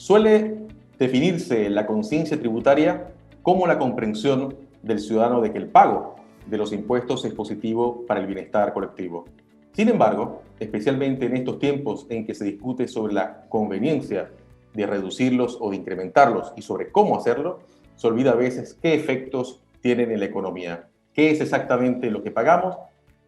Suele definirse la conciencia tributaria como la comprensión del ciudadano de que el pago de los impuestos es positivo para el bienestar colectivo. Sin embargo, especialmente en estos tiempos en que se discute sobre la conveniencia de reducirlos o de incrementarlos y sobre cómo hacerlo, se olvida a veces qué efectos tienen en la economía, qué es exactamente lo que pagamos,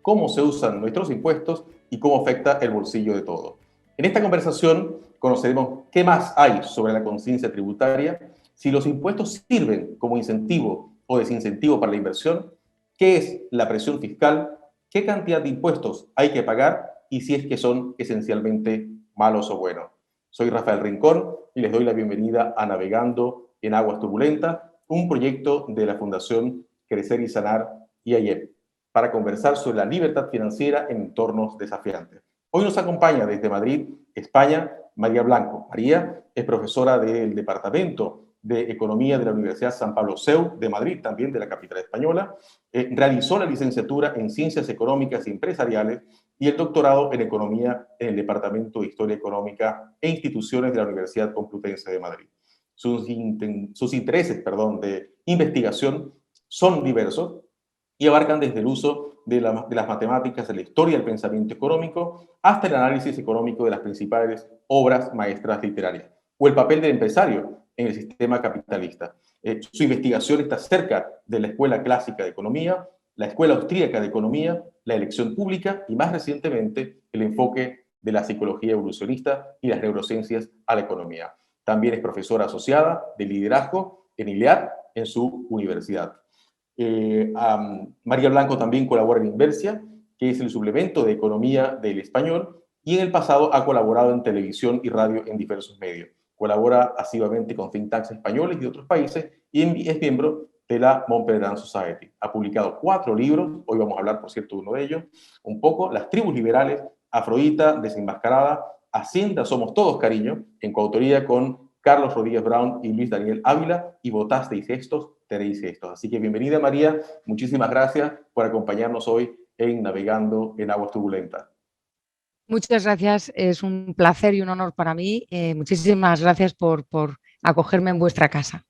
cómo se usan nuestros impuestos y cómo afecta el bolsillo de todos. En esta conversación conoceremos qué más hay sobre la conciencia tributaria, si los impuestos sirven como incentivo o desincentivo para la inversión, qué es la presión fiscal, qué cantidad de impuestos hay que pagar y si es que son esencialmente malos o buenos. Soy Rafael Rincón y les doy la bienvenida a Navegando en Aguas Turbulentas, un proyecto de la Fundación Crecer y Sanar IAIEP, para conversar sobre la libertad financiera en entornos desafiantes. Hoy nos acompaña desde Madrid, España, María Blanco. María es profesora del Departamento de Economía de la Universidad San Pablo CEU de Madrid, también de la capital española. Realizó la licenciatura en Ciencias Económicas y Empresariales y el doctorado en Economía en el Departamento de Historia Económica e Instituciones de la Universidad Complutense de Madrid. Sus intereses de investigación son diversos y abarcan desde el uso de las matemáticas, de la historia del pensamiento económico, hasta el análisis económico de las principales obras maestras literarias, o el papel del empresario en el sistema capitalista. Su investigación está cerca de la Escuela Clásica de Economía, la Escuela Austríaca de Economía, la elección pública y, más recientemente, el enfoque de la psicología evolucionista y las neurociencias a la economía. También es profesora asociada de liderazgo en ILEAD, en su universidad. María Blanco también colabora en Inversia, que es el suplemento de economía del español, y en el pasado ha colaborado en televisión y radio en diversos medios. Colabora asiduamente con think tanks españoles y de otros países y es miembro de la Montpellier Society. Ha publicado 4 libros, hoy vamos a hablar, por cierto, de uno de ellos, un poco: Las tribus liberales, Afrodita desenmascarada, Hacienda somos todos, cariño, en coautoría con Carlos Rodríguez Brown y Luis Daniel Ávila, y Votasteis estos, tenéis estos. Así que bienvenida, María, muchísimas gracias por acompañarnos hoy en Navegando en Aguas Turbulentas. Muchas gracias, es un placer y un honor para mí. Muchísimas gracias por acogerme en vuestra casa.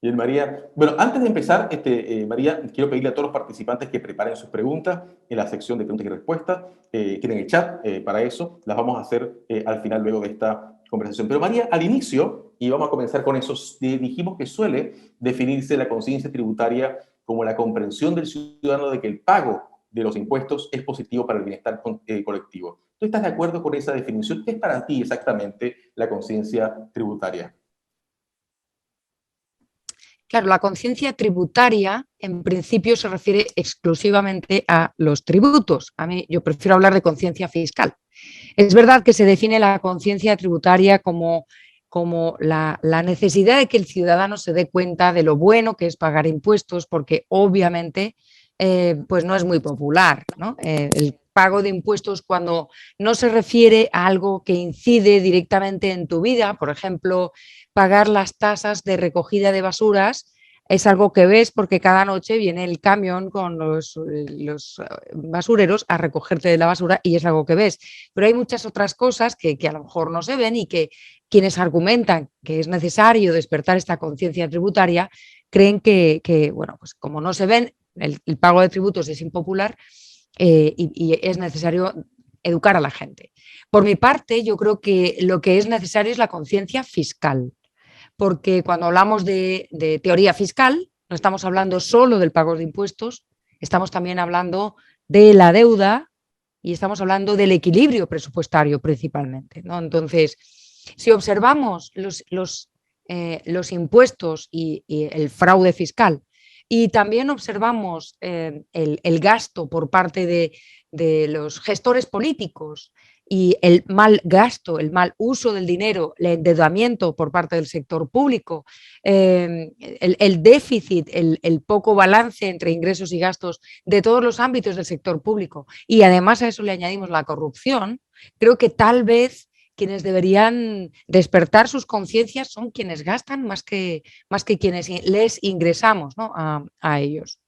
Bien, María. Bueno, antes de empezar, María, quiero pedirle a todos los participantes que preparen sus preguntas en la sección de preguntas y respuestas. Tienen el chat para eso. Las vamos a hacer al final, luego de esta conversación. Pero María, al inicio, y vamos a comenzar con eso, dijimos que suele definirse la conciencia tributaria como la comprensión del ciudadano de que el pago de los impuestos es positivo para el bienestar colectivo. ¿Tú estás de acuerdo con esa definición? ¿Qué es para ti exactamente la conciencia tributaria? Claro, la conciencia tributaria en principio se refiere exclusivamente a los tributos. Yo prefiero hablar de conciencia fiscal. Es verdad que se define la conciencia tributaria como la necesidad de que el ciudadano se dé cuenta de lo bueno que es pagar impuestos, porque obviamente pues no es muy popular, ¿no? El pago de impuestos, cuando no se refiere a algo que incide directamente en tu vida, por ejemplo, pagar las tasas de recogida de basuras, es algo que ves porque cada noche viene el camión con los basureros a recogerte de la basura y es algo que ves. Pero hay muchas otras cosas que a lo mejor no se ven y que quienes argumentan que es necesario despertar esta conciencia tributaria creen que, bueno, pues como no se ven, el pago de tributos es impopular y es necesario educar a la gente. Por mi parte, yo creo que lo que es necesario es la conciencia fiscal, porque cuando hablamos de teoría fiscal, no estamos hablando solo del pago de impuestos, estamos también hablando de la deuda y estamos hablando del equilibrio presupuestario principalmente, ¿no? Entonces, si observamos los impuestos y el fraude fiscal, y también observamos el gasto por parte de los gestores políticos y el mal gasto, el mal uso del dinero, el endeudamiento por parte del sector público, el déficit, el poco balance entre ingresos y gastos de todos los ámbitos del sector público, y además a eso le añadimos la corrupción, creo que tal vez quienes deberían despertar sus conciencias son quienes gastan más que quienes les ingresamos, ¿no? a ellos.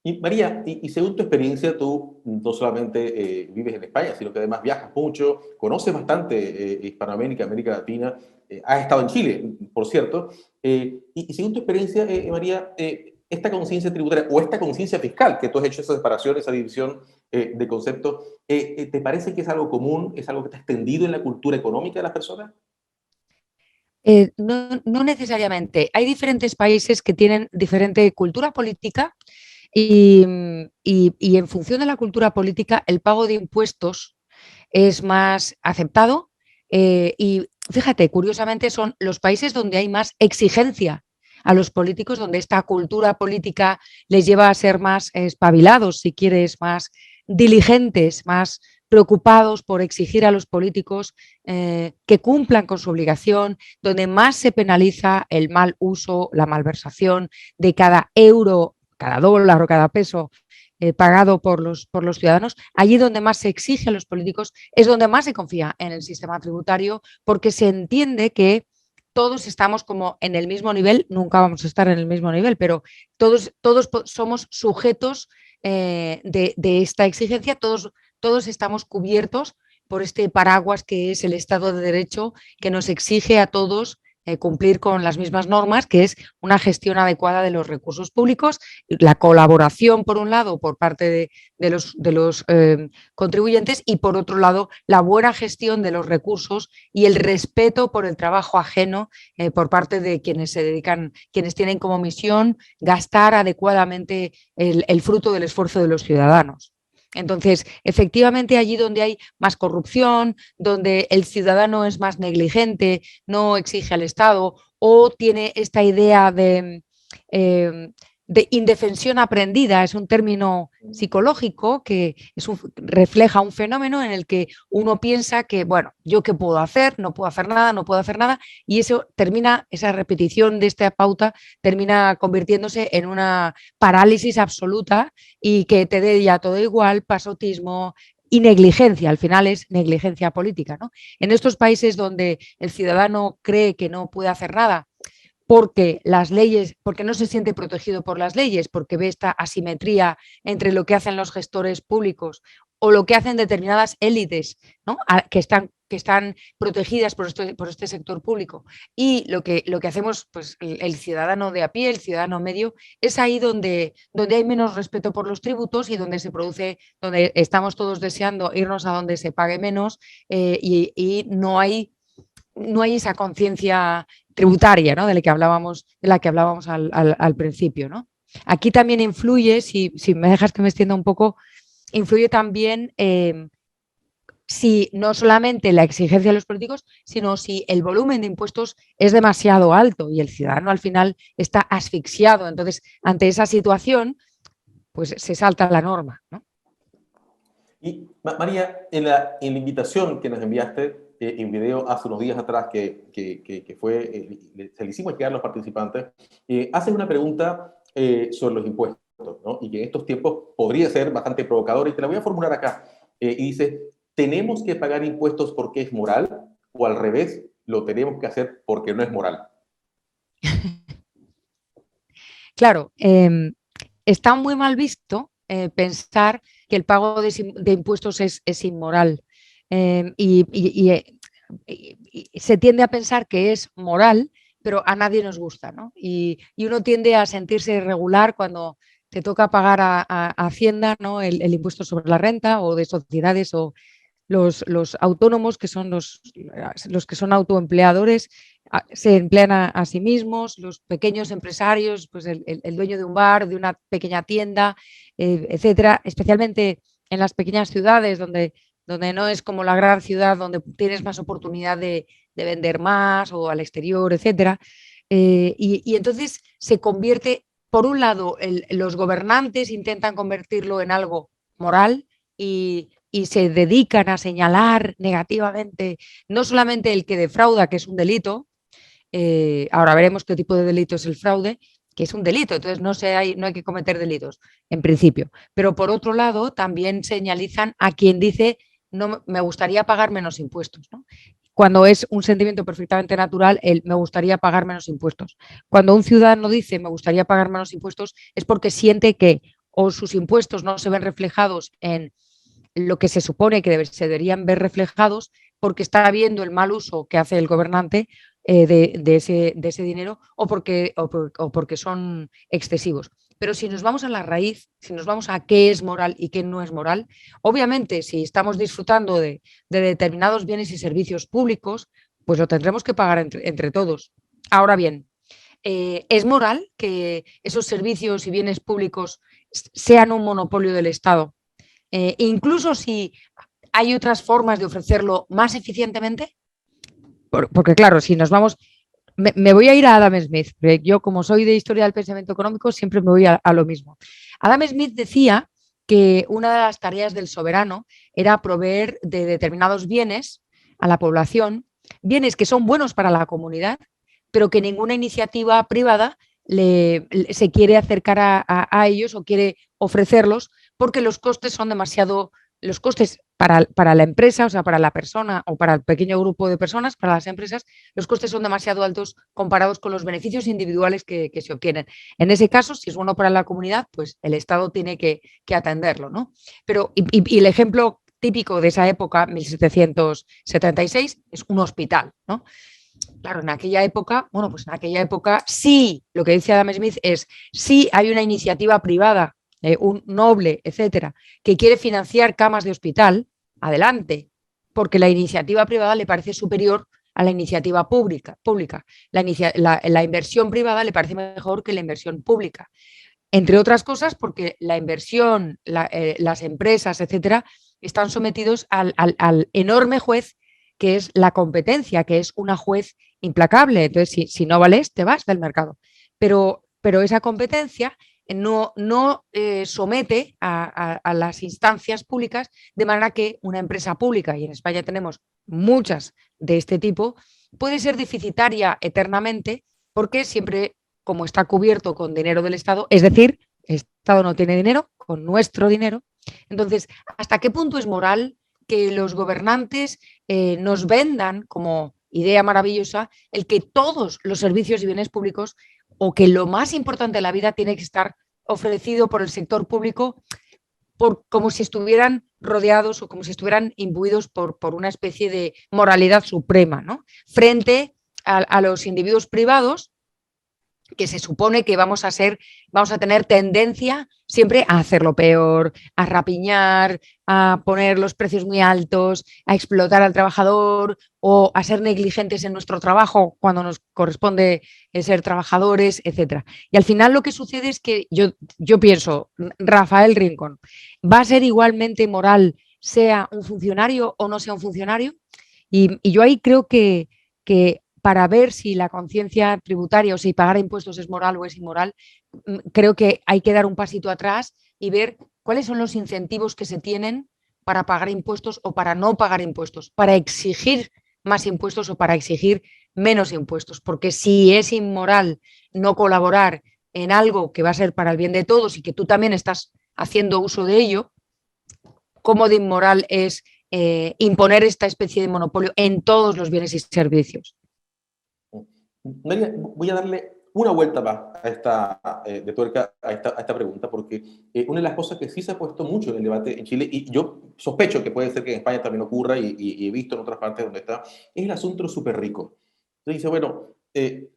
Y María, y según tu experiencia, tú no solamente vives en España, sino que además viajas mucho, conoces bastante Hispanoamérica, América Latina, has estado en Chile, por cierto, y según tu experiencia, María, esta conciencia tributaria o esta conciencia fiscal, que tú has hecho esa separación, esa división de conceptos, ¿te parece que es algo común, es algo que está extendido en la cultura económica de las personas? No necesariamente. Hay diferentes países que tienen diferente cultura política y en función de la cultura política el pago de impuestos es más aceptado y fíjate, curiosamente son los países donde hay más exigencia a los políticos, donde esta cultura política les lleva a ser más espabilados, si quieres, más diligentes, más preocupados por exigir a los políticos que cumplan con su obligación, donde más se penaliza el mal uso, la malversación de cada euro, cada dólar o cada peso pagado por los ciudadanos, allí donde más se exige a los políticos es donde más se confía en el sistema tributario porque se entiende que todos estamos como en el mismo nivel, nunca vamos a estar en el mismo nivel, pero todos somos sujetos de esta exigencia, todos estamos cubiertos por este paraguas que es el Estado de Derecho que nos exige a todos cumplir con las mismas normas, que es una gestión adecuada de los recursos públicos, la colaboración, por un lado, por parte de los contribuyentes y, por otro lado, la buena gestión de los recursos y el respeto por el trabajo ajeno por parte de quienes se dedican, quienes tienen como misión gastar adecuadamente el fruto del esfuerzo de los ciudadanos. Entonces, efectivamente, allí donde hay más corrupción, donde el ciudadano es más negligente, no exige al Estado o tiene esta idea de indefensión aprendida, es un término psicológico que refleja un fenómeno en el que uno piensa que, bueno, ¿yo qué puedo hacer? No puedo hacer nada, no puedo hacer nada, y eso termina, esa repetición de esta pauta termina convirtiéndose en una parálisis absoluta y que te dé ya todo igual, pasotismo y negligencia, al final es negligencia política, ¿no? En estos países donde el ciudadano cree que no puede hacer nada porque las leyes, porque no se siente protegido por las leyes, porque ve esta asimetría entre lo que hacen los gestores públicos o lo que hacen determinadas élites, ¿no? Que están protegidas por este sector público. Y lo que hacemos pues, el ciudadano de a pie, el ciudadano medio, es ahí donde hay menos respeto por los tributos y donde se produce, donde estamos todos deseando irnos a donde se pague menos y no hay esa conciencia tributaria, ¿no? De la que hablábamos al principio, ¿no? Aquí también influye, si me dejas que me extienda un poco, influye también si no solamente la exigencia de los políticos, sino si el volumen de impuestos es demasiado alto y el ciudadano al final está asfixiado. Entonces, ante esa situación, pues se salta la norma, ¿no? Y María, en la invitación que nos enviaste en video hace unos días atrás, que fue, se le hicimos llegar a los participantes, haces una pregunta sobre los impuestos, ¿no? Y que en estos tiempos podría ser bastante provocadora, y te la voy a formular acá. Y dice, ¿tenemos que pagar impuestos porque es moral? ¿O al revés, lo tenemos que hacer porque no es moral? Claro, está muy mal visto pensar que el pago de impuestos es inmoral. Y se tiende a pensar que es moral, pero a nadie nos gusta, ¿no? Y uno tiende a sentirse irregular cuando te toca pagar a Hacienda, ¿no? El impuesto sobre la renta o de sociedades o los autónomos, que son los que son autoempleadores, se emplean a sí mismos, los pequeños empresarios, pues el dueño de un bar, de una pequeña tienda, etcétera, especialmente en las pequeñas ciudades donde no es como la gran ciudad, donde tienes más oportunidad de vender más o al exterior, etcétera. Y entonces se convierte, por un lado, los gobernantes intentan convertirlo en algo moral y se dedican a señalar negativamente no solamente el que defrauda, que es un delito, ahora veremos qué tipo de delito es el fraude, que es un delito, entonces no hay que cometer delitos, en principio. Pero por otro lado, también señalizan a quien dice, no, me gustaría pagar menos impuestos, ¿no? Cuando es un sentimiento perfectamente natural, el me gustaría pagar menos impuestos. Cuando un ciudadano dice me gustaría pagar menos impuestos, es porque siente que o sus impuestos no se ven reflejados en lo que se supone que se deberían ver reflejados, porque está viendo el mal uso que hace el gobernante de ese dinero, o porque son excesivos. Pero si nos vamos a la raíz, si nos vamos a qué es moral y qué no es moral, obviamente si estamos disfrutando de determinados bienes y servicios públicos, pues lo tendremos que pagar entre todos. Ahora bien, ¿es moral que esos servicios y bienes públicos sean un monopolio del Estado? Incluso si hay otras formas de ofrecerlo más eficientemente. Porque claro, si nos vamos, me voy a ir a Adam Smith, porque yo como soy de historia del pensamiento económico siempre me voy a lo mismo. Adam Smith decía que una de las tareas del soberano era proveer de determinados bienes a la población, bienes que son buenos para la comunidad, pero que ninguna iniciativa privada se quiere acercar a ellos o quiere ofrecerlos porque los costes son demasiado, los costes para la empresa, o sea, para la persona o para el pequeño grupo de personas, para las empresas, los costes son demasiado altos comparados con los beneficios individuales que se obtienen. En ese caso, si es bueno para la comunidad, pues el Estado tiene que atenderlo, ¿no? Pero, y el ejemplo típico de esa época, 1776, es un hospital, ¿no? Claro, en aquella época, bueno, pues en aquella época sí, lo que dice Adam Smith es, sí hay una iniciativa privada, un noble, etcétera, que quiere financiar camas de hospital, adelante, porque la iniciativa privada le parece superior a la iniciativa pública. La inversión privada le parece mejor que la inversión pública. Entre otras cosas, porque la inversión, las empresas, etcétera, están sometidos al enorme juez que es la competencia, que es una juez implacable. Entonces, si no vales, te vas del mercado. Pero esa competencia no somete a las instancias públicas, de manera que una empresa pública, y en España tenemos muchas de este tipo, puede ser deficitaria eternamente porque siempre, como está cubierto con dinero del Estado, es decir, el Estado no tiene dinero, con nuestro dinero. Entonces, ¿hasta qué punto es moral que los gobernantes nos vendan como idea maravillosa el que todos los servicios y bienes públicos, o que lo más importante de la vida tiene que estar ofrecido por el sector público como si estuvieran rodeados o como si estuvieran imbuidos por una especie de moralidad suprema, ¿no? Frente a los individuos privados, que se supone que vamos a tener tendencia siempre a hacerlo peor, a rapiñar, a poner los precios muy altos, a explotar al trabajador o a ser negligentes en nuestro trabajo cuando nos corresponde ser trabajadores, etc. Y al final lo que sucede es que yo pienso, Rafael Rincón, ¿va a ser igualmente moral sea un funcionario o no sea un funcionario? Y yo ahí creo que para ver si la conciencia tributaria o si pagar impuestos es moral o es inmoral, creo que hay que dar un pasito atrás y ver cuáles son los incentivos que se tienen para pagar impuestos o para no pagar impuestos, para exigir más impuestos o para exigir menos impuestos. Porque si es inmoral no colaborar en algo que va a ser para el bien de todos y que tú también estás haciendo uso de ello, ¿cómo de inmoral es imponer esta especie de monopolio en todos los bienes y servicios? María, voy a darle una vuelta más a de tuerca a esta pregunta, porque una de las cosas que sí se ha puesto mucho en el debate en Chile, y yo sospecho que puede ser que en España también ocurra, y he visto en otras partes donde está, es el asunto de los súper ricos. Entonces dice, bueno,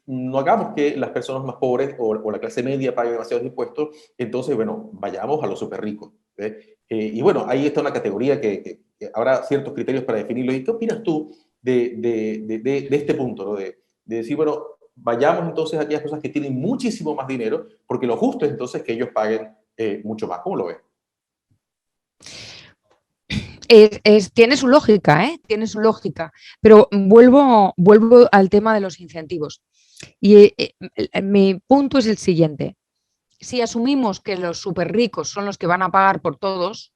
no hagamos que las personas más pobres o la clase media paguen demasiados impuestos, entonces, bueno, vayamos a los súper ricos. Y bueno, ahí está una categoría que habrá ciertos criterios para definirlo. ¿Y qué opinas tú de este punto, ¿no? De decir, bueno, vayamos entonces a aquellas cosas que tienen muchísimo más dinero, porque lo justo es entonces que ellos paguen mucho más. ¿Cómo lo ves? Tiene su lógica, ¿eh? Tiene su lógica, pero vuelvo al tema de los incentivos. Y mi punto es el siguiente. Si asumimos que los súper ricos son los que van a pagar por todos,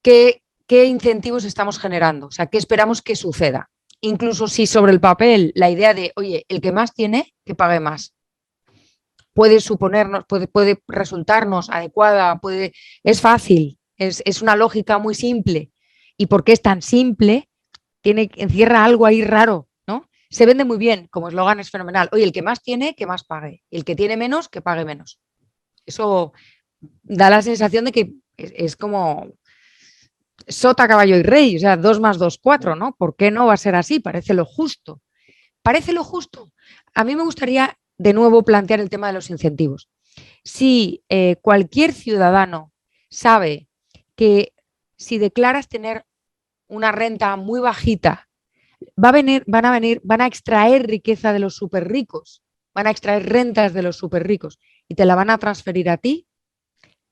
¿qué incentivos estamos generando? O sea, ¿qué esperamos que suceda? Incluso si sobre el papel la idea de, oye, el que más tiene, que pague más, puede suponernos, puede resultarnos adecuada, es fácil, es una lógica muy simple. ¿Y por qué es tan simple? Encierra algo ahí raro, ¿no? Se vende muy bien, como eslogan es fenomenal. Oye, el que más tiene, que más pague. El que tiene menos, que pague menos. Eso da la sensación de que es como sota, caballo y rey, o sea, 2 más 2, 4, ¿no? ¿Por qué no va a ser así? Parece lo justo. Parece lo justo. A mí me gustaría de nuevo plantear el tema de los incentivos. Si cualquier ciudadano sabe que si declaras tener una renta muy bajita, van a extraer riqueza de los súper ricos, van a extraer rentas de los súper ricos y te la van a transferir a ti,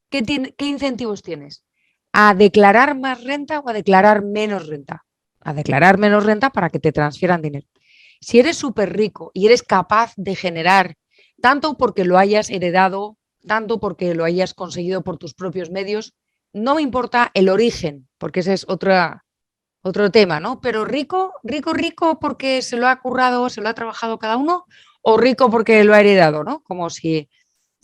¿qué incentivos tienes? ¿A declarar más renta o a declarar menos renta? A declarar menos renta para que te transfieran dinero. Si eres súper rico y eres capaz de generar, tanto porque lo hayas heredado, tanto porque lo hayas conseguido por tus propios medios, no me importa el origen, porque ese es otro tema, ¿no? Pero rico, rico, rico porque se lo ha currado, se lo ha trabajado cada uno, o rico porque lo ha heredado, ¿no? Como si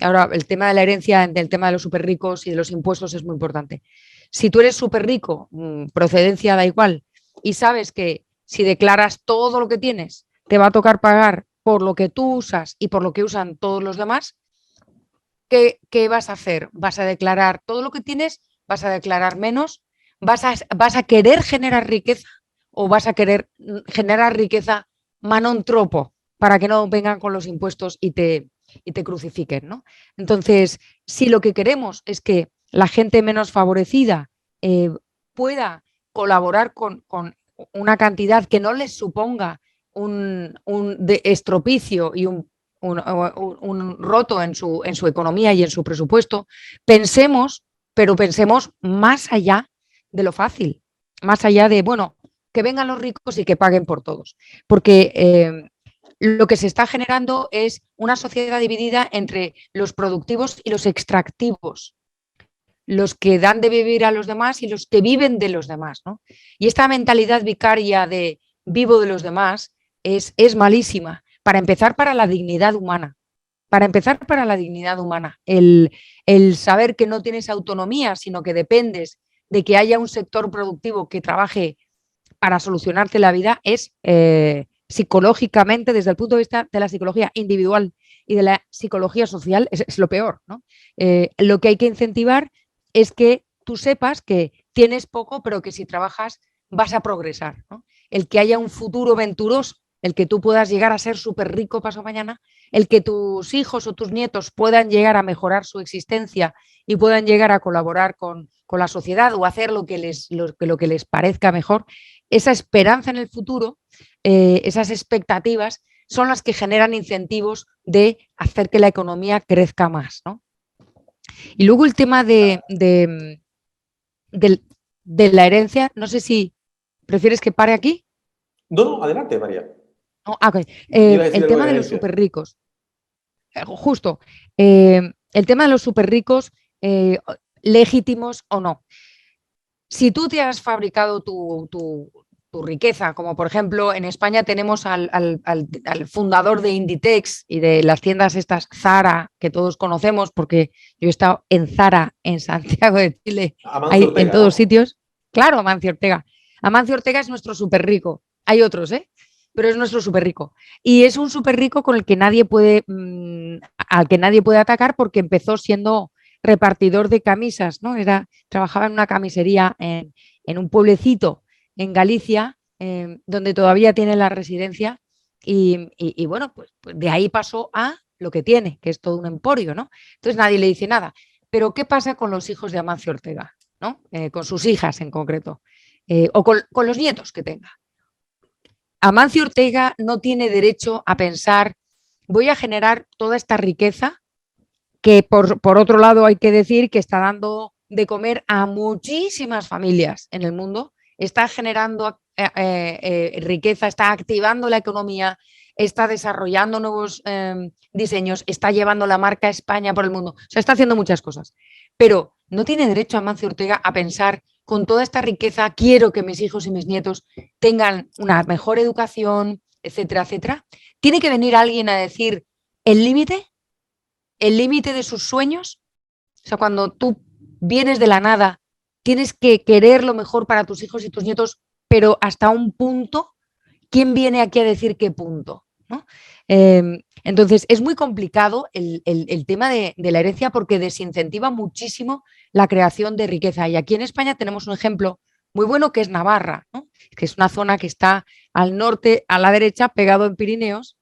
ahora el tema de la herencia, el tema de los súper ricos y de los impuestos es muy importante. Si tú eres súper rico, procedencia da igual, y sabes que si declaras todo lo que tienes, te va a tocar pagar por lo que tú usas y por lo que usan todos los demás, ¿qué vas a hacer? ¿Vas a declarar todo lo que tienes? ¿Vas a declarar menos? ¿Vas a querer generar riqueza o vas a querer generar riqueza manon tropo para que no vengan con los impuestos y te crucifiquen, ¿no? Entonces, si lo que queremos es que la gente menos favorecida pueda colaborar con una cantidad que no les suponga un estropicio y un roto en su economía y en su presupuesto, pero pensemos más allá de lo fácil, más allá de, bueno, que vengan los ricos y que paguen por todos. Porque lo que se está generando es una sociedad dividida entre los productivos y los extractivos, los que dan de vivir a los demás y los que viven de los demás, ¿no? Y esta mentalidad vicaria de vivo de los demás es malísima. Para empezar, para la dignidad humana. Para empezar, para la dignidad humana. El saber que no tienes autonomía, sino que dependes de que haya un sector productivo que trabaje para solucionarte la vida es psicológicamente, desde el punto de vista de la psicología individual y de la psicología social, es lo peor, ¿no? Lo que hay que incentivar es que tú sepas que tienes poco, pero que si trabajas vas a progresar, ¿no? El que haya un futuro venturoso, el que tú puedas llegar a ser súper rico pasado mañana, el que tus hijos o tus nietos puedan llegar a mejorar su existencia y puedan llegar a colaborar con la sociedad o hacer lo que les parezca mejor, esa esperanza en el futuro, esas expectativas, son las que generan incentivos de hacer que la economía crezca más, ¿no? Y luego el tema de la herencia, no sé si prefieres que pare aquí. No, no, adelante, María. No, okay. Ibas a decir El algo tema de de los herencia. súper ricos, justo, el tema de los súper ricos, legítimos o no. Si tú te has fabricado tu riqueza, como por ejemplo en España tenemos al fundador de Inditex y de las tiendas estas Zara, que todos conocemos porque yo he estado en Zara, en Santiago de Chile, Amancio hay en Ortega, todos ¿no? sitios. Claro, Amancio Ortega. Amancio Ortega es nuestro súper rico. Hay otros, ¿eh? Pero es nuestro súper rico. Y es un súper rico con el que nadie puede, al que nadie puede atacar porque empezó siendo repartidor de camisas, ¿no? Trabajaba en una camisería en un pueblecito en Galicia, donde todavía tiene la residencia, y bueno, pues de ahí pasó a lo que tiene, que es todo un emporio, ¿no? Entonces nadie le dice nada. Pero ¿qué pasa con los hijos de Amancio Ortega? ¿No? Con sus hijas en concreto, o con los nietos que tenga. Amancio Ortega no tiene derecho a pensar, voy a generar toda esta riqueza que por otro lado hay que decir que está dando de comer a muchísimas familias en el mundo, está generando riqueza, está activando la economía, está desarrollando nuevos diseños, está llevando la marca España por el mundo, o sea, está haciendo muchas cosas. Pero no tiene derecho Amancio Ortega a pensar, con toda esta riqueza quiero que mis hijos y mis nietos tengan una mejor educación, etcétera, etcétera. Tiene que venir alguien a decir el límite de sus sueños. O sea, cuando tú vienes de la nada, tienes que querer lo mejor para tus hijos y tus nietos, pero hasta un punto. ¿Quién viene aquí a decir qué punto? ¿No? Entonces, es muy complicado el tema de la herencia porque desincentiva muchísimo la creación de riqueza. Y aquí en España tenemos un ejemplo muy bueno que es Navarra, ¿no? Que es una zona que está al norte, a la derecha, pegado en Pirineos.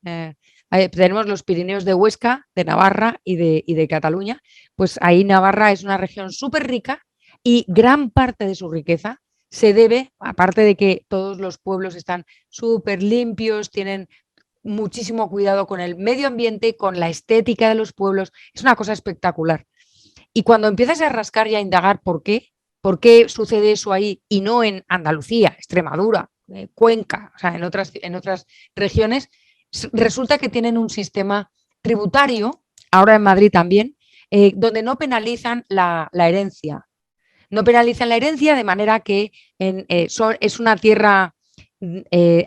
Tenemos los Pirineos de Huesca, de Navarra y de Cataluña. Pues ahí Navarra es una región súper rica y gran parte de su riqueza se debe, aparte de que todos los pueblos están súper limpios, tienen muchísimo cuidado con el medio ambiente, con la estética de los pueblos. Es una cosa espectacular. Y cuando empiezas a rascar y a indagar por qué sucede eso ahí y no en Andalucía, Extremadura, Cuenca, o sea, en otras regiones, resulta que tienen un sistema tributario, ahora en Madrid también, donde no penalizan la herencia. No penalizan la herencia de manera que es una tierra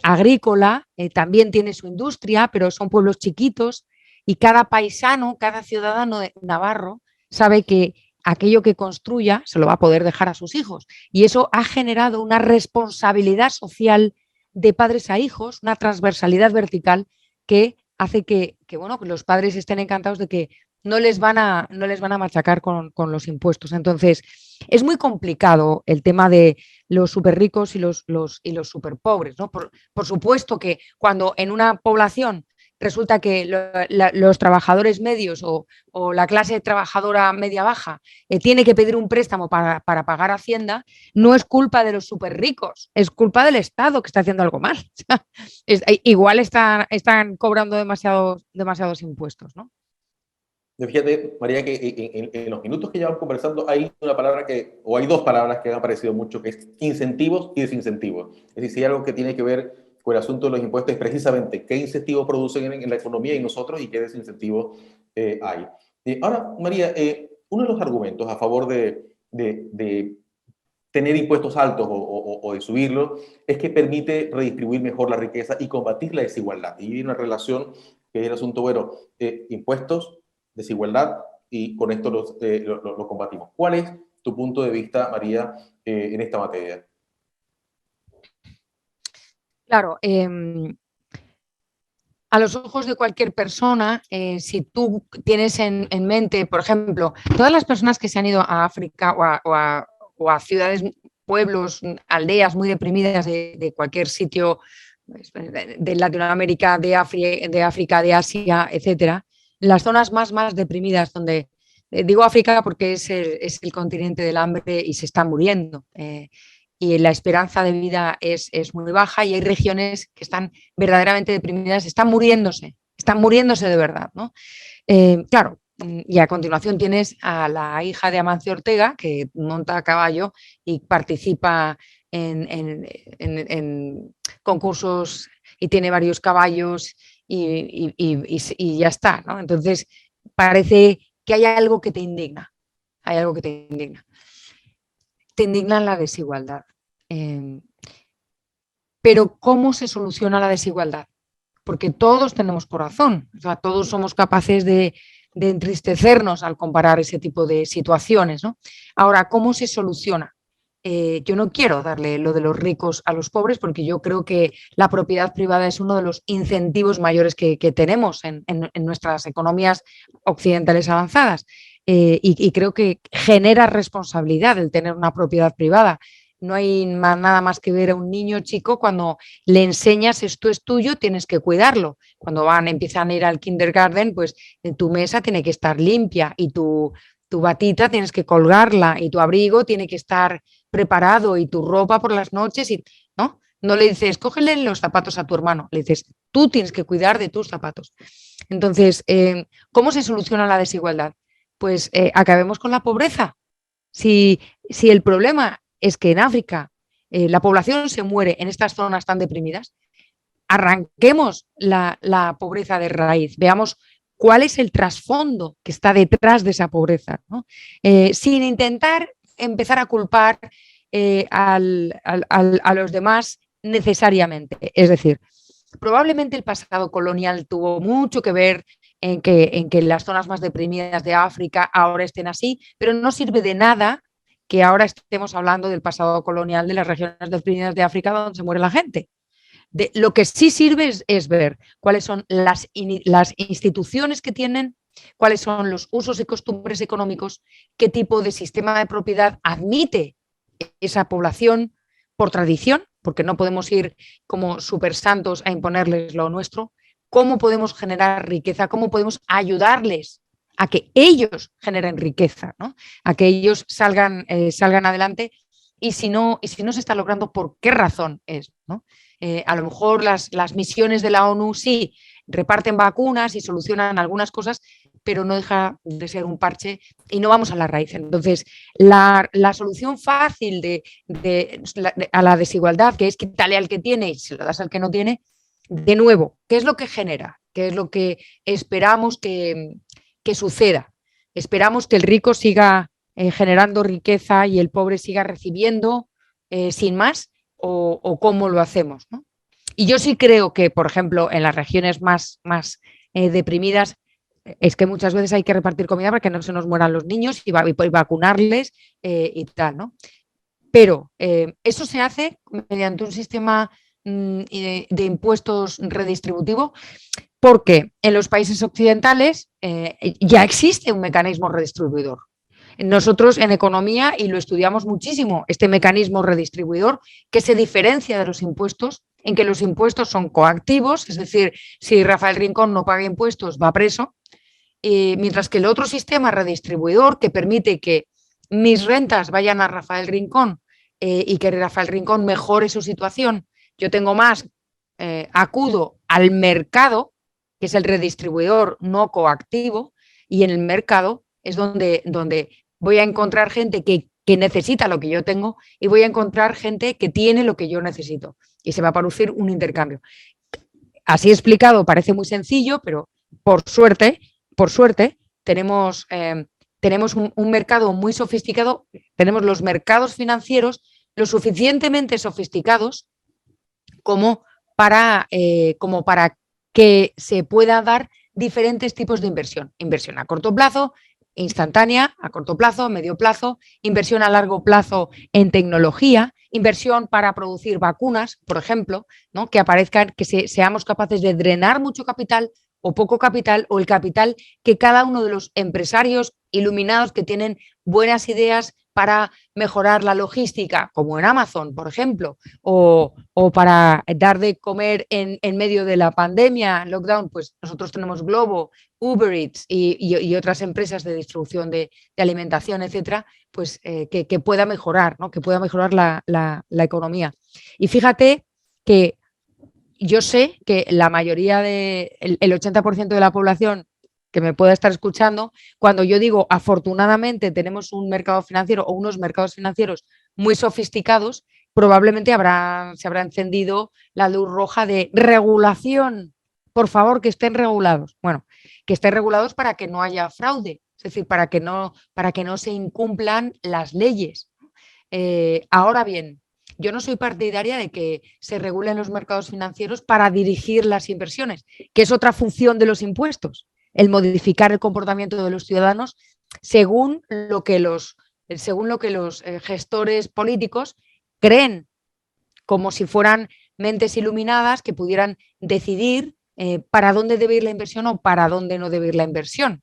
agrícola, también tiene su industria, pero son pueblos chiquitos y cada paisano, cada ciudadano navarro sabe que aquello que construya se lo va a poder dejar a sus hijos. Y eso ha generado una responsabilidad social de padres a hijos, una transversalidad vertical que hace bueno, que los padres estén encantados de que no les van a machacar con los impuestos. Entonces, es muy complicado el tema de los súper ricos y los súper pobres, ¿no? Por supuesto que cuando en una población resulta que los trabajadores medios o la clase trabajadora media-baja tiene que pedir un préstamo para pagar Hacienda, no es culpa de los súper ricos, es culpa del Estado que está haciendo algo mal. Igual están cobrando demasiados impuestos, ¿no? Fíjate, María, que en los minutos que llevamos conversando hay una palabra o hay dos palabras que han aparecido mucho, que es incentivos y desincentivos. Es decir, si hay algo que tiene que ver con el asunto de los impuestos es precisamente qué incentivos producen en la economía y nosotros y qué desincentivos hay. Ahora, María, uno de los argumentos a favor de tener impuestos altos o de subirlos es que permite redistribuir mejor la riqueza y combatir la desigualdad. Y hay una relación que es el asunto, bueno, impuestos, desigualdad, y con esto lo combatimos. ¿Cuál es tu punto de vista, María, en esta materia? Claro, a los ojos de cualquier persona, si tú tienes en mente, por ejemplo, todas las personas que se han ido a África o a ciudades, pueblos, aldeas muy deprimidas de cualquier sitio, pues, de Latinoamérica, de África, de Asia, etcétera, las zonas más deprimidas donde, digo África porque es el continente del hambre y se están muriendo. Y la esperanza de vida es muy baja y hay regiones que están verdaderamente deprimidas, están muriéndose de verdad, ¿no? Claro, y a continuación tienes a la hija de Amancio Ortega, que monta a caballo y participa en concursos y tiene varios caballos y ya está, ¿no? Entonces, parece que hay algo que te indigna, hay algo que te indigna. Te indigna la desigualdad. Pero ¿cómo se soluciona la desigualdad? Porque todos tenemos corazón, o sea, todos somos capaces de entristecernos al comparar ese tipo de situaciones, ¿no? Ahora, ¿cómo se soluciona? Yo no quiero darle lo de los ricos a los pobres porque yo creo que la propiedad privada es uno de los incentivos mayores que tenemos en nuestras economías occidentales avanzadas y creo que genera responsabilidad el tener una propiedad privada. No hay nada más que ver a un niño chico cuando le enseñas esto es tuyo, tienes que cuidarlo. Cuando empiezan a ir al kindergarten, pues tu mesa tiene que estar limpia y tu batita tienes que colgarla y tu abrigo tiene que estar preparado y tu ropa por las noches, ¿no? No le dices, cógele los zapatos a tu hermano, le dices, tú tienes que cuidar de tus zapatos. Entonces, ¿cómo se soluciona la desigualdad? Pues acabemos con la pobreza. Si el problema es que en África la población se muere en estas zonas tan deprimidas, arranquemos la pobreza de raíz, veamos cuál es el trasfondo que está detrás de esa pobreza, ¿no? Sin intentar empezar a culpar a los demás necesariamente. Es decir, probablemente el pasado colonial tuvo mucho que ver en que las zonas más deprimidas de África ahora estén así, pero no sirve de nada que ahora estemos hablando del pasado colonial de las regiones deprimidas de África donde se muere la gente. Lo que sí sirve es ver cuáles son las instituciones que tienen, cuáles son los usos y costumbres económicos, qué tipo de sistema de propiedad admite esa población por tradición, porque no podemos ir como super santos a imponerles lo nuestro, cómo podemos generar riqueza, cómo podemos ayudarles a que ellos generen riqueza, ¿no? A que ellos salgan adelante, y si no se está logrando, ¿por qué razón es? ¿No? A lo mejor las misiones de la ONU sí reparten vacunas y solucionan algunas cosas, pero no deja de ser un parche y no vamos a la raíz. Entonces, la solución fácil a la desigualdad, que es quitarle al que tiene y se lo das al que no tiene, de nuevo, ¿qué es lo que genera? ¿Qué es lo que esperamos que suceda? Esperamos que el rico siga generando riqueza y el pobre siga recibiendo sin más, o cómo lo hacemos, ¿no? Y yo sí creo que, por ejemplo, en las regiones más deprimidas, es que muchas veces hay que repartir comida para que no se nos mueran los niños y vacunarles y tal, ¿no? Pero eso se hace mediante un sistema de impuestos redistributivo, porque en los países occidentales ya existe un mecanismo redistribuidor. Nosotros en economía, y lo estudiamos muchísimo, este mecanismo redistribuidor que se diferencia de los impuestos, en que los impuestos son coactivos, es decir, si Rafael Rincón no paga impuestos va preso, mientras que el otro sistema redistribuidor que permite que mis rentas vayan a Rafael Rincón y que Rafael Rincón mejore su situación, yo tengo más, acudo al mercado, que es el redistribuidor no coactivo, y en el mercado es donde voy a encontrar gente que necesita lo que yo tengo y voy a encontrar gente que tiene lo que yo necesito. Y se va a producir un intercambio. Así explicado parece muy sencillo, pero por suerte tenemos un mercado muy sofisticado, tenemos los mercados financieros lo suficientemente sofisticados como para que se pueda dar diferentes tipos de inversión. Inversión a corto plazo, instantánea, a corto plazo, medio plazo, inversión a largo plazo en tecnología, inversión para producir vacunas, por ejemplo, ¿no? Que aparezcan, que seamos capaces de drenar mucho capital o poco capital, o el capital que cada uno de los empresarios iluminados que tienen buenas ideas para mejorar la logística, como en Amazon, por ejemplo, o para dar de comer en medio de la pandemia, lockdown, pues nosotros tenemos Globo, Uber Eats y otras empresas de distribución de alimentación, etcétera, pues que pueda mejorar, ¿no? Que pueda mejorar la economía. Y fíjate que yo sé que la mayoría el 80% de la población que me pueda estar escuchando, cuando yo digo afortunadamente tenemos un mercado financiero o unos mercados financieros muy sofisticados, probablemente se habrá encendido la luz roja de regulación. Por favor, que estén regulados. Bueno, que estén regulados para que no haya fraude, es decir, para que no se incumplan las leyes. Ahora bien, yo no soy partidaria de que se regulen los mercados financieros para dirigir las inversiones, que es otra función de los impuestos, el modificar el comportamiento de los ciudadanos según lo que los gestores políticos creen, como si fueran mentes iluminadas que pudieran decidir para dónde debe ir la inversión o para dónde no debe ir la inversión.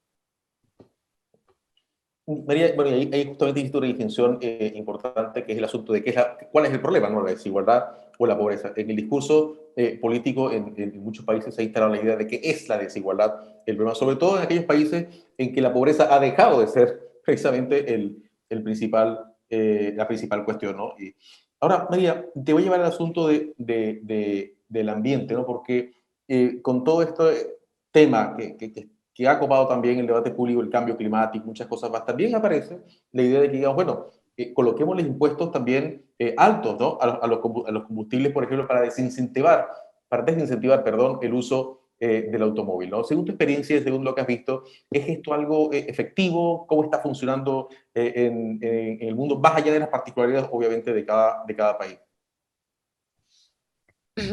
María, bueno, ahí justamente hiciste una distinción importante, que es el asunto de cuál es el problema, ¿no? La desigualdad o la pobreza. En el discurso político en muchos países se ha instalado la idea de que es la desigualdad el problema, sobre todo en aquellos países en que la pobreza ha dejado de ser precisamente la principal cuestión, ¿no? Y ahora, María, te voy a llevar al asunto del ambiente, ¿no? Porque con todo este tema que ha copado también el debate público, el cambio climático, muchas cosas más, también aparece la idea de que, digamos, bueno, coloquemos los impuestos también altos, ¿no? A los combustibles, por ejemplo, para desincentivar, perdón, el uso del automóvil, ¿no? Según tu experiencia, según lo que has visto, ¿es esto algo efectivo? ¿Cómo está funcionando en el mundo, más allá de las particularidades, obviamente, de cada país?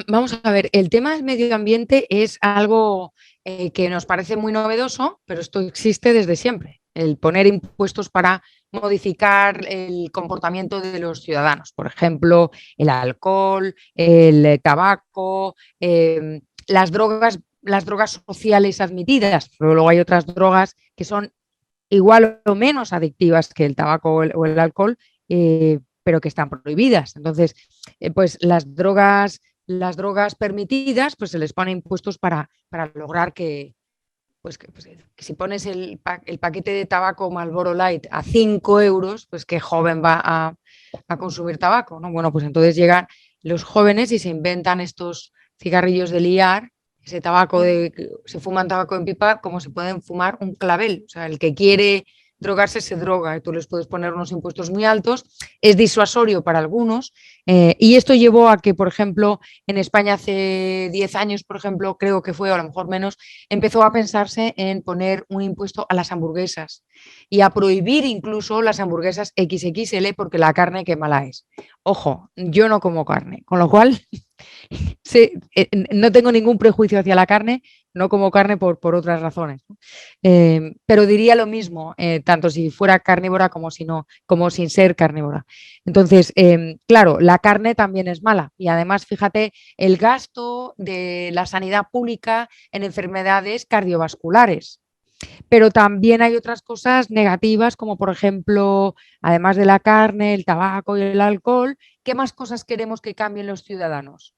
Vamos a ver, el tema del medio ambiente es algo que nos parece muy novedoso, pero esto existe desde siempre. el poner impuestos para modificar el comportamiento de los ciudadanos. Por ejemplo, el alcohol, el tabaco, las drogas sociales admitidas, pero luego hay otras drogas que son igual o menos adictivas que el tabaco o el alcohol, pero que están prohibidas. Entonces, pues las drogas permitidas, pues se les pone impuestos para lograr que si pones el paquete de tabaco Marlboro Light a 5 euros, pues qué joven va a consumir tabaco, ¿no? Bueno, pues entonces llegan los jóvenes y se inventan estos cigarrillos de liar, se fuman tabaco en pipa como se pueden fumar un clavel. O sea, el que quiere drogarse se droga y tú les puedes poner unos impuestos muy altos, es disuasorio para algunos, y esto llevó a que, por ejemplo, en España hace 10 años, por ejemplo, creo que fue, o a lo mejor menos, empezó a pensarse en poner un impuesto a las hamburguesas y a prohibir incluso las hamburguesas XXL porque la carne qué mala es. Ojo, yo no como carne, con lo cual sí, no tengo ningún prejuicio hacia la carne, no como carne por otras razones, ¿no? Pero diría lo mismo, tanto si fuera carnívora como si no, como sin ser carnívora. Entonces, claro, la carne también es mala y además, fíjate, el gasto de la sanidad pública en enfermedades cardiovasculares. Pero también hay otras cosas negativas, como por ejemplo, además de la carne, el tabaco y el alcohol, ¿qué más cosas queremos que cambien los ciudadanos?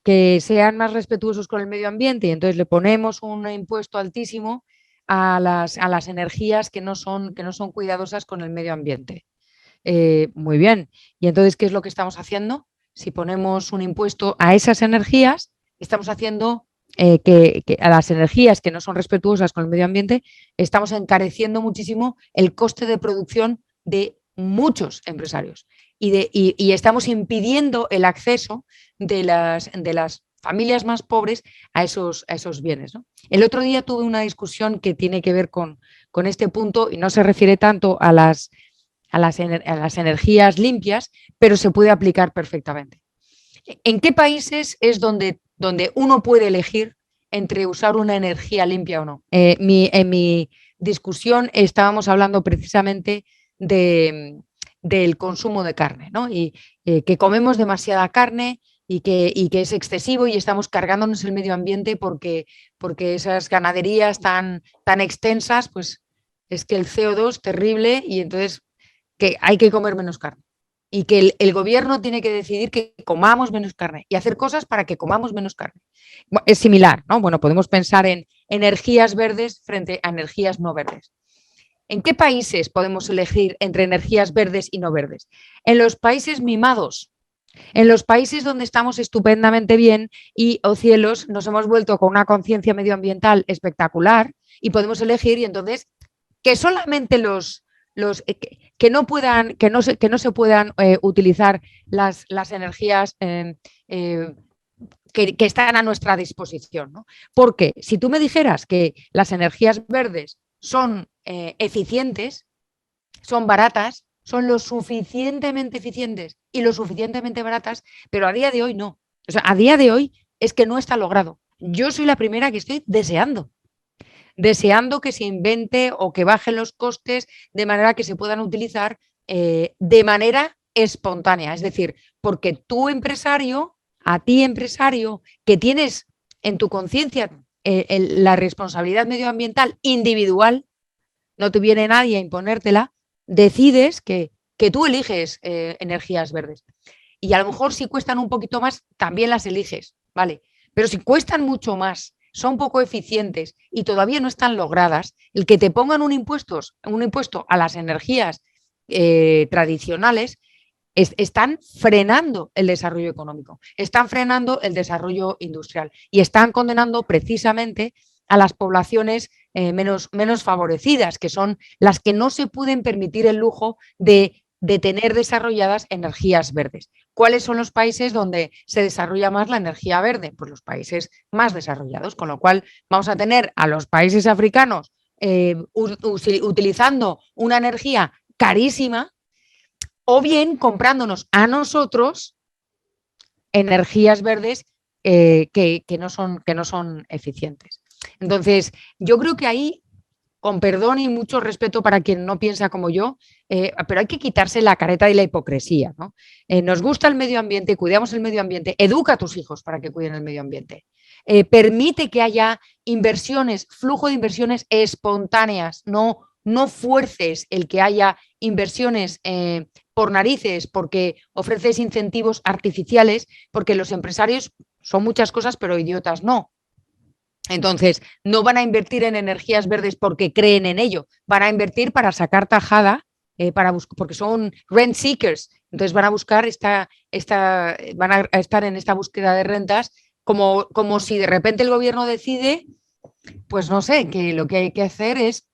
Que sean más respetuosos con el medio ambiente y entonces le ponemos un impuesto altísimo a las energías que no son cuidadosas con el medio ambiente. Muy bien. Y entonces, ¿qué es lo que estamos haciendo? Si ponemos un impuesto a esas energías, estamos haciendo que a las energías que no son respetuosas con el medio ambiente, estamos encareciendo muchísimo el coste de producción de muchos empresarios y estamos impidiendo el acceso de las familias más pobres a esos bienes, ¿no? El otro día tuve una discusión que tiene que ver con este punto y no se refiere tanto a las energías limpias, pero se puede aplicar perfectamente. ¿En qué países es donde uno puede elegir entre usar una energía limpia o no? En mi discusión estábamos hablando precisamente del consumo de carne, ¿no? Y que comemos demasiada carne y que es excesivo y estamos cargándonos el medio ambiente porque esas ganaderías tan extensas, pues es que el CO2 terrible y entonces que hay que comer menos carne y que el gobierno tiene que decidir que comamos menos carne y hacer cosas para que comamos menos carne. Es similar, ¿no? Bueno, podemos pensar en energías verdes frente a energías no verdes. ¿En qué países podemos elegir entre energías verdes y no verdes? En los países mimados, en los países donde estamos estupendamente bien y, oh cielos, nos hemos vuelto con una conciencia medioambiental espectacular y podemos elegir y entonces que solamente que no se puedan utilizar las energías que están a nuestra disposición, ¿no? Porque si tú me dijeras que las energías verdes son eficientes, son baratas, son lo suficientemente eficientes y lo suficientemente baratas, pero a día de hoy no. O sea, a día de hoy es que no está logrado. Yo soy la primera que estoy deseando que se invente o que bajen los costes de manera que se puedan utilizar de manera espontánea. Es decir, porque tú empresario, a ti empresario, que tienes en tu conciencia la responsabilidad medioambiental individual, no te viene nadie a imponértela, decides que tú eliges energías verdes. Y a lo mejor si cuestan un poquito más, también las eliges, ¿vale? Pero si cuestan mucho más, son poco eficientes y todavía no están logradas, el que te pongan un impuesto a las energías tradicionales están frenando el desarrollo económico, están frenando el desarrollo industrial y están condenando precisamente a las poblaciones menos favorecidas, que son las que no se pueden permitir el lujo de tener desarrolladas energías verdes. ¿Cuáles son los países donde se desarrolla más la energía verde? Pues los países más desarrollados, con lo cual vamos a tener a los países africanos utilizando una energía carísima o bien comprándonos a nosotros energías verdes que no son eficientes. Entonces, yo creo que ahí con perdón y mucho respeto para quien no piensa como yo, pero hay que quitarse la careta y la hipocresía, ¿no? Nos gusta el medio ambiente, cuidamos el medio ambiente, educa a tus hijos para que cuiden el medio ambiente. Permite que haya inversiones, flujo de inversiones espontáneas, no fuerces el que haya inversiones por narices, porque ofreces incentivos artificiales, porque los empresarios son muchas cosas, pero idiotas no. Entonces, no van a invertir en energías verdes porque creen en ello, van a invertir para sacar tajada, porque son rent seekers. Entonces van a buscar van a estar en esta búsqueda de rentas como si de repente el gobierno decide, pues no sé, que lo que hay que hacer es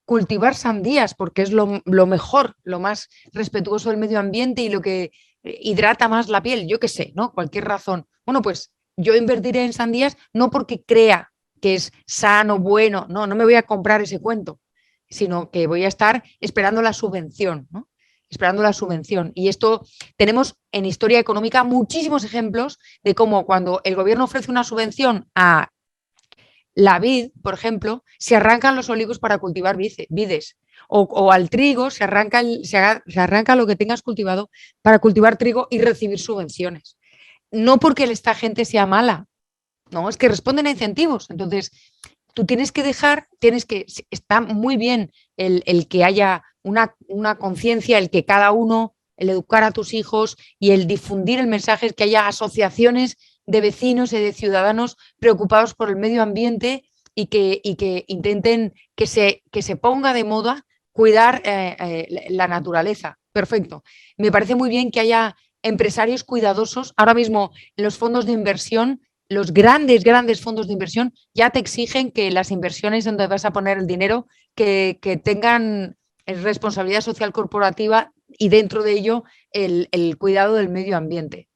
cultivar sandías porque es lo mejor, lo más respetuoso del medio ambiente y lo que hidrata más la piel, yo qué sé, ¿no? Cualquier razón. Bueno, pues yo invertiré en sandías no porque crea que es sano, bueno, no me voy a comprar ese cuento, sino que voy a estar esperando la subvención, ¿no? Esperando la subvención. Y esto tenemos en historia económica muchísimos ejemplos de cómo cuando el gobierno ofrece una subvención a la vid, por ejemplo, se arrancan los olivos para cultivar vides. O al trigo se arranca lo que tengas cultivado para cultivar trigo y recibir subvenciones. No porque esta gente sea mala, no, es que responden a incentivos. Entonces, tú está muy bien el que haya una conciencia, el que cada uno, el educar a tus hijos y el difundir el mensaje, es que haya asociaciones de vecinos y de ciudadanos preocupados por el medio ambiente y que intenten que se ponga de moda cuidar la naturaleza. Perfecto. Me parece muy bien que haya empresarios cuidadosos. Ahora mismo en los fondos de inversión, los grandes fondos de inversión ya te exigen que las inversiones donde vas a poner el dinero que tengan responsabilidad social corporativa y dentro de ello el cuidado del medio ambiente.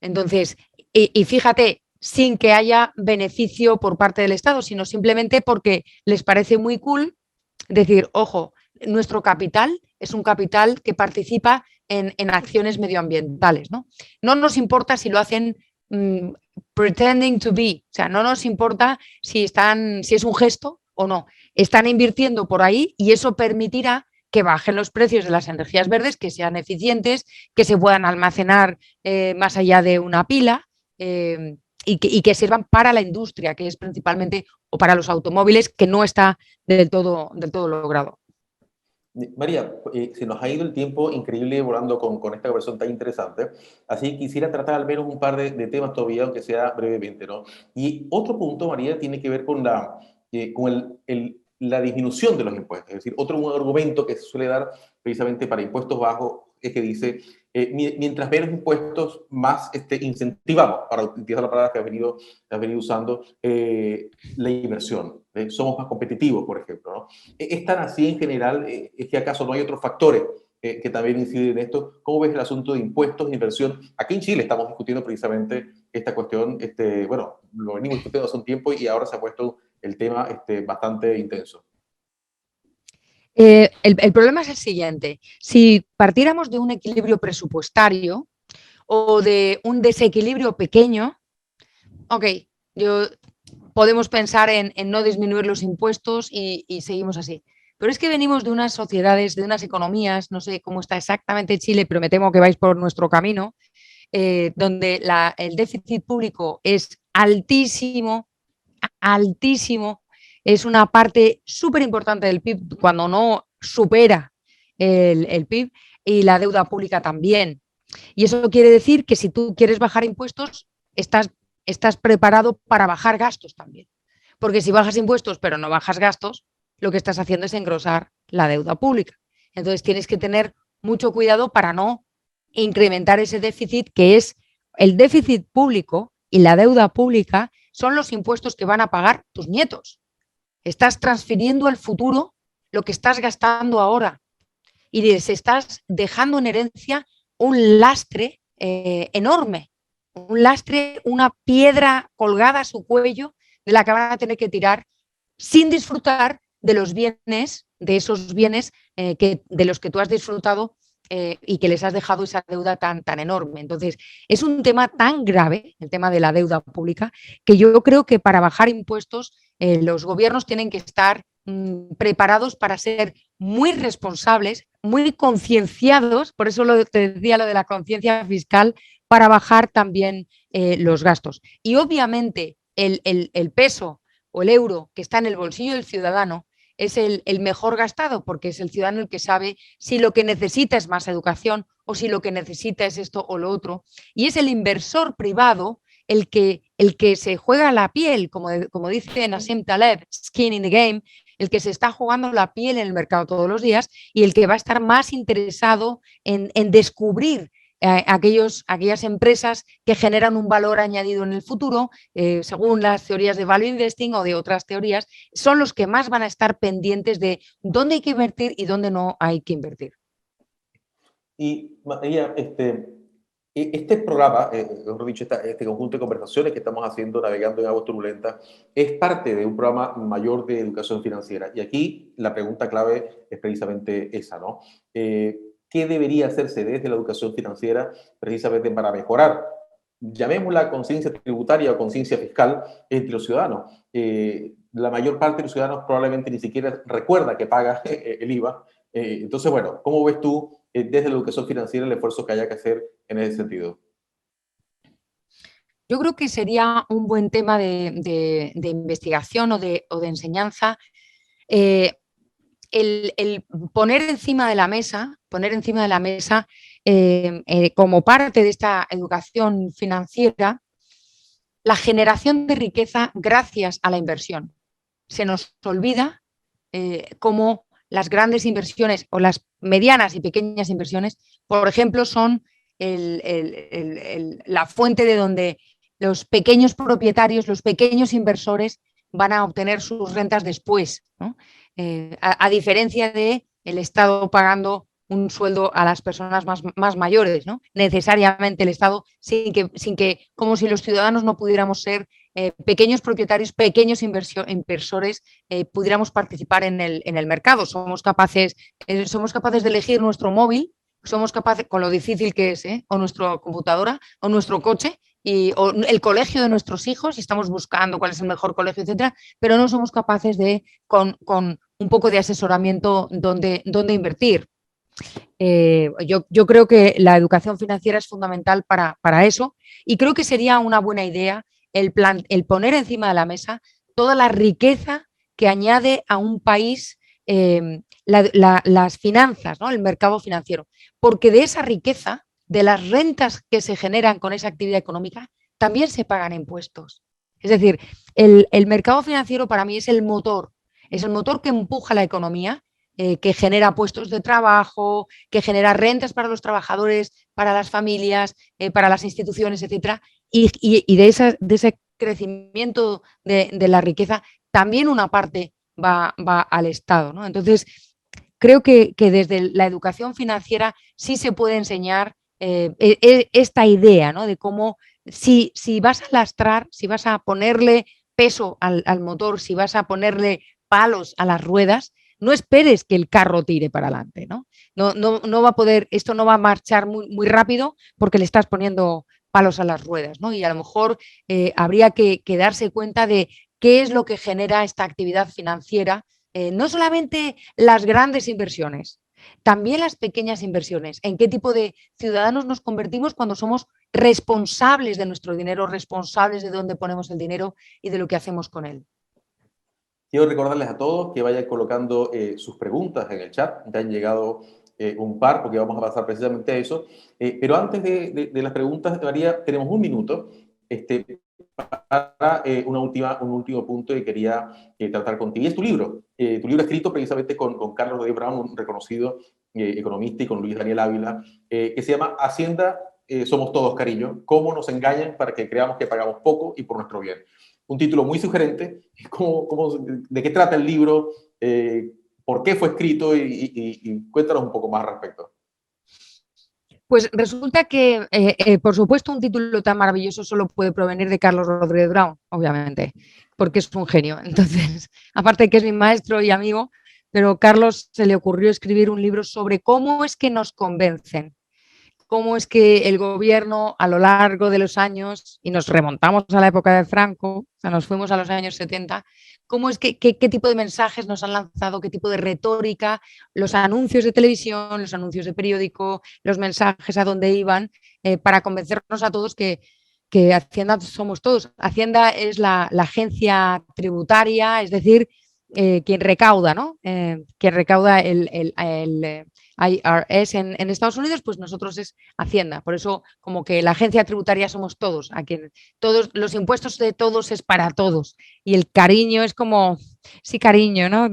Entonces, y fíjate, sin que haya beneficio por parte del Estado, sino simplemente porque les parece muy cool decir, ojo, nuestro capital es un capital que participa en acciones medioambientales, ¿no? No nos importa si lo hacen pretending to be, o sea, no nos importa si es un gesto o no. Están invirtiendo por ahí y eso permitirá que bajen los precios de las energías verdes, que sean eficientes, que se puedan almacenar más allá de una pila y que sirvan para la industria, que es principalmente, o para los automóviles, que no está del todo logrado. María, se nos ha ido el tiempo increíble volando con esta conversación tan interesante, así que quisiera tratar al menos un par de temas todavía, aunque sea brevemente, ¿no? Y otro punto, María, tiene que ver con la disminución de los impuestos. Es decir, otro argumento que se suele dar precisamente para impuestos bajos es que dice, mientras menos impuestos, más incentivamos, para utilizar la palabra que has venido usando, la inversión. Somos más competitivos, por ejemplo, ¿no? ¿Es tan así en general? ¿Es que acaso no hay otros factores que también inciden en esto? ¿Cómo ves el asunto de impuestos e inversión? Aquí en Chile estamos discutiendo precisamente esta cuestión. Bueno, lo venimos discutiendo hace un tiempo y ahora se ha puesto el tema bastante intenso. El problema es el siguiente. Si partiéramos de un equilibrio presupuestario o de un desequilibrio pequeño, ok, podemos pensar en no disminuir los impuestos y seguimos así. Pero es que venimos de unas sociedades, de unas economías, no sé cómo está exactamente Chile, pero me temo que vais por nuestro camino, donde el déficit público es altísimo, altísimo, es una parte súper importante del PIB, cuando no supera el PIB, y la deuda pública también. Y eso quiere decir que si tú quieres bajar impuestos, estás preparado para bajar gastos también. Porque si bajas impuestos pero no bajas gastos, lo que estás haciendo es engrosar la deuda pública. Entonces tienes que tener mucho cuidado para no incrementar ese déficit, que es el déficit público y la deuda pública son los impuestos que van a pagar tus nietos. Estás transfiriendo al futuro lo que estás gastando ahora y les estás dejando en herencia un lastre enorme, un lastre, una piedra colgada a su cuello de la que van a tener que tirar sin disfrutar de los bienes, de esos bienes de los que tú has disfrutado y que les has dejado esa deuda tan enorme. Entonces, es un tema tan grave, el tema de la deuda pública, que yo creo que para bajar impuestos los gobiernos tienen que estar preparados para ser muy responsables, muy concienciados, por eso te decía lo de la conciencia fiscal, para bajar también los gastos. Y obviamente el peso o el euro que está en el bolsillo del ciudadano es el mejor gastado, porque es el ciudadano el que sabe si lo que necesita es más educación o si lo que necesita es esto o lo otro. Y es el inversor privado el que se juega la piel, como dice Nassim Taleb, skin in the game, el que se está jugando la piel en el mercado todos los días y el que va a estar más interesado en descubrir aquellas empresas que generan un valor añadido en el futuro, según las teorías de value investing o de otras teorías, son los que más van a estar pendientes de dónde hay que invertir y dónde no hay que invertir. Y María, este programa, mejor dicho, este conjunto de conversaciones que estamos haciendo navegando en aguas turbulentas, es parte de un programa mayor de educación financiera. Y aquí la pregunta clave es precisamente esa, ¿no? ¿Qué debería hacerse desde la educación financiera precisamente para mejorar, llamémosla conciencia tributaria o conciencia fiscal entre los ciudadanos? La mayor parte de los ciudadanos probablemente ni siquiera recuerda que paga el IVA. Entonces, bueno, ¿cómo ves tú desde la educación financiera el esfuerzo que haya que hacer en ese sentido? Yo creo que sería un buen tema de investigación o de enseñanza el poner encima de la mesa, como parte de esta educación financiera, la generación de riqueza gracias a la inversión. Se nos olvida cómo las grandes inversiones o las medianas y pequeñas inversiones, por ejemplo, son la fuente de donde los pequeños propietarios, los pequeños inversores van a obtener sus rentas después, ¿no? A diferencia del Estado pagando un sueldo a las personas más mayores, ¿no? Necesariamente el Estado, sin que, como si los ciudadanos no pudiéramos ser pequeños propietarios, pequeños inversores, pudiéramos participar en el mercado. Somos capaces de elegir nuestro móvil, somos capaces, con lo difícil que es, o nuestra computadora, o nuestro coche, o el colegio de nuestros hijos, y estamos buscando cuál es el mejor colegio, etcétera, pero no somos capaces de, con un poco de asesoramiento, dónde invertir. Yo creo que la educación financiera es fundamental para eso, y creo que sería una buena idea el poner encima de la mesa toda la riqueza que añade a un país las finanzas, ¿no? El mercado financiero, porque de esa riqueza, de las rentas que se generan con esa actividad económica, también se pagan impuestos. Es decir, el mercado financiero para mí es el motor que empuja la economía, que genera puestos de trabajo, que genera rentas para los trabajadores, para las familias, para las instituciones, etcétera, y de ese crecimiento de la riqueza también una parte va al Estado, ¿no? Entonces, creo que desde la educación financiera sí se puede enseñar esta idea, ¿no? De cómo si vas a lastrar, si vas a ponerle peso al motor, si vas a ponerle palos a las ruedas, no esperes que el carro tire para adelante, ¿no? No va a poder, esto no va a marchar muy rápido porque le estás poniendo palos a las ruedas, ¿no? Y a lo mejor habría que darse cuenta de qué es lo que genera esta actividad financiera, no solamente las grandes inversiones, también las pequeñas inversiones. ¿En qué tipo de ciudadanos nos convertimos cuando somos responsables de nuestro dinero, responsables de dónde ponemos el dinero y de lo que hacemos con él? Quiero recordarles a todos que vayan colocando sus preguntas en el chat. Ya han llegado un par, porque vamos a pasar precisamente a eso. Pero antes de las preguntas, María, tenemos un minuto para un último punto que quería tratar contigo. Y es tu libro escrito precisamente con Carlos Rodríguez Brown, un reconocido economista, y con Luis Daniel Ávila, que se llama Hacienda, somos todos, cariño. Cómo nos engañan para que creamos que pagamos poco y por nuestro bien. Un título muy sugerente. ¿De qué trata el libro? ¿Por qué fue escrito? Y cuéntanos un poco más al respecto. Pues resulta que, por supuesto, un título tan maravilloso solo puede provenir de Carlos Rodríguez Brown, obviamente, porque es un genio. Entonces, aparte de que es mi maestro y amigo, pero a Carlos se le ocurrió escribir un libro sobre cómo es que nos convencen, cómo es que el gobierno a lo largo de los años, y nos remontamos a la época de Franco, o sea, nos fuimos a los años 70, cómo es qué tipo de mensajes nos han lanzado, qué tipo de retórica, los anuncios de televisión, los anuncios de periódico, los mensajes a dónde iban, para convencernos a todos que Hacienda somos todos. Hacienda es la agencia tributaria, es decir, quien recauda, ¿no? Quien recauda el IRS en Estados Unidos, pues nosotros es Hacienda. Por eso, como que la agencia tributaria somos todos, a quien todos los impuestos de todos es para todos. Y el cariño es como, sí, cariño, ¿no?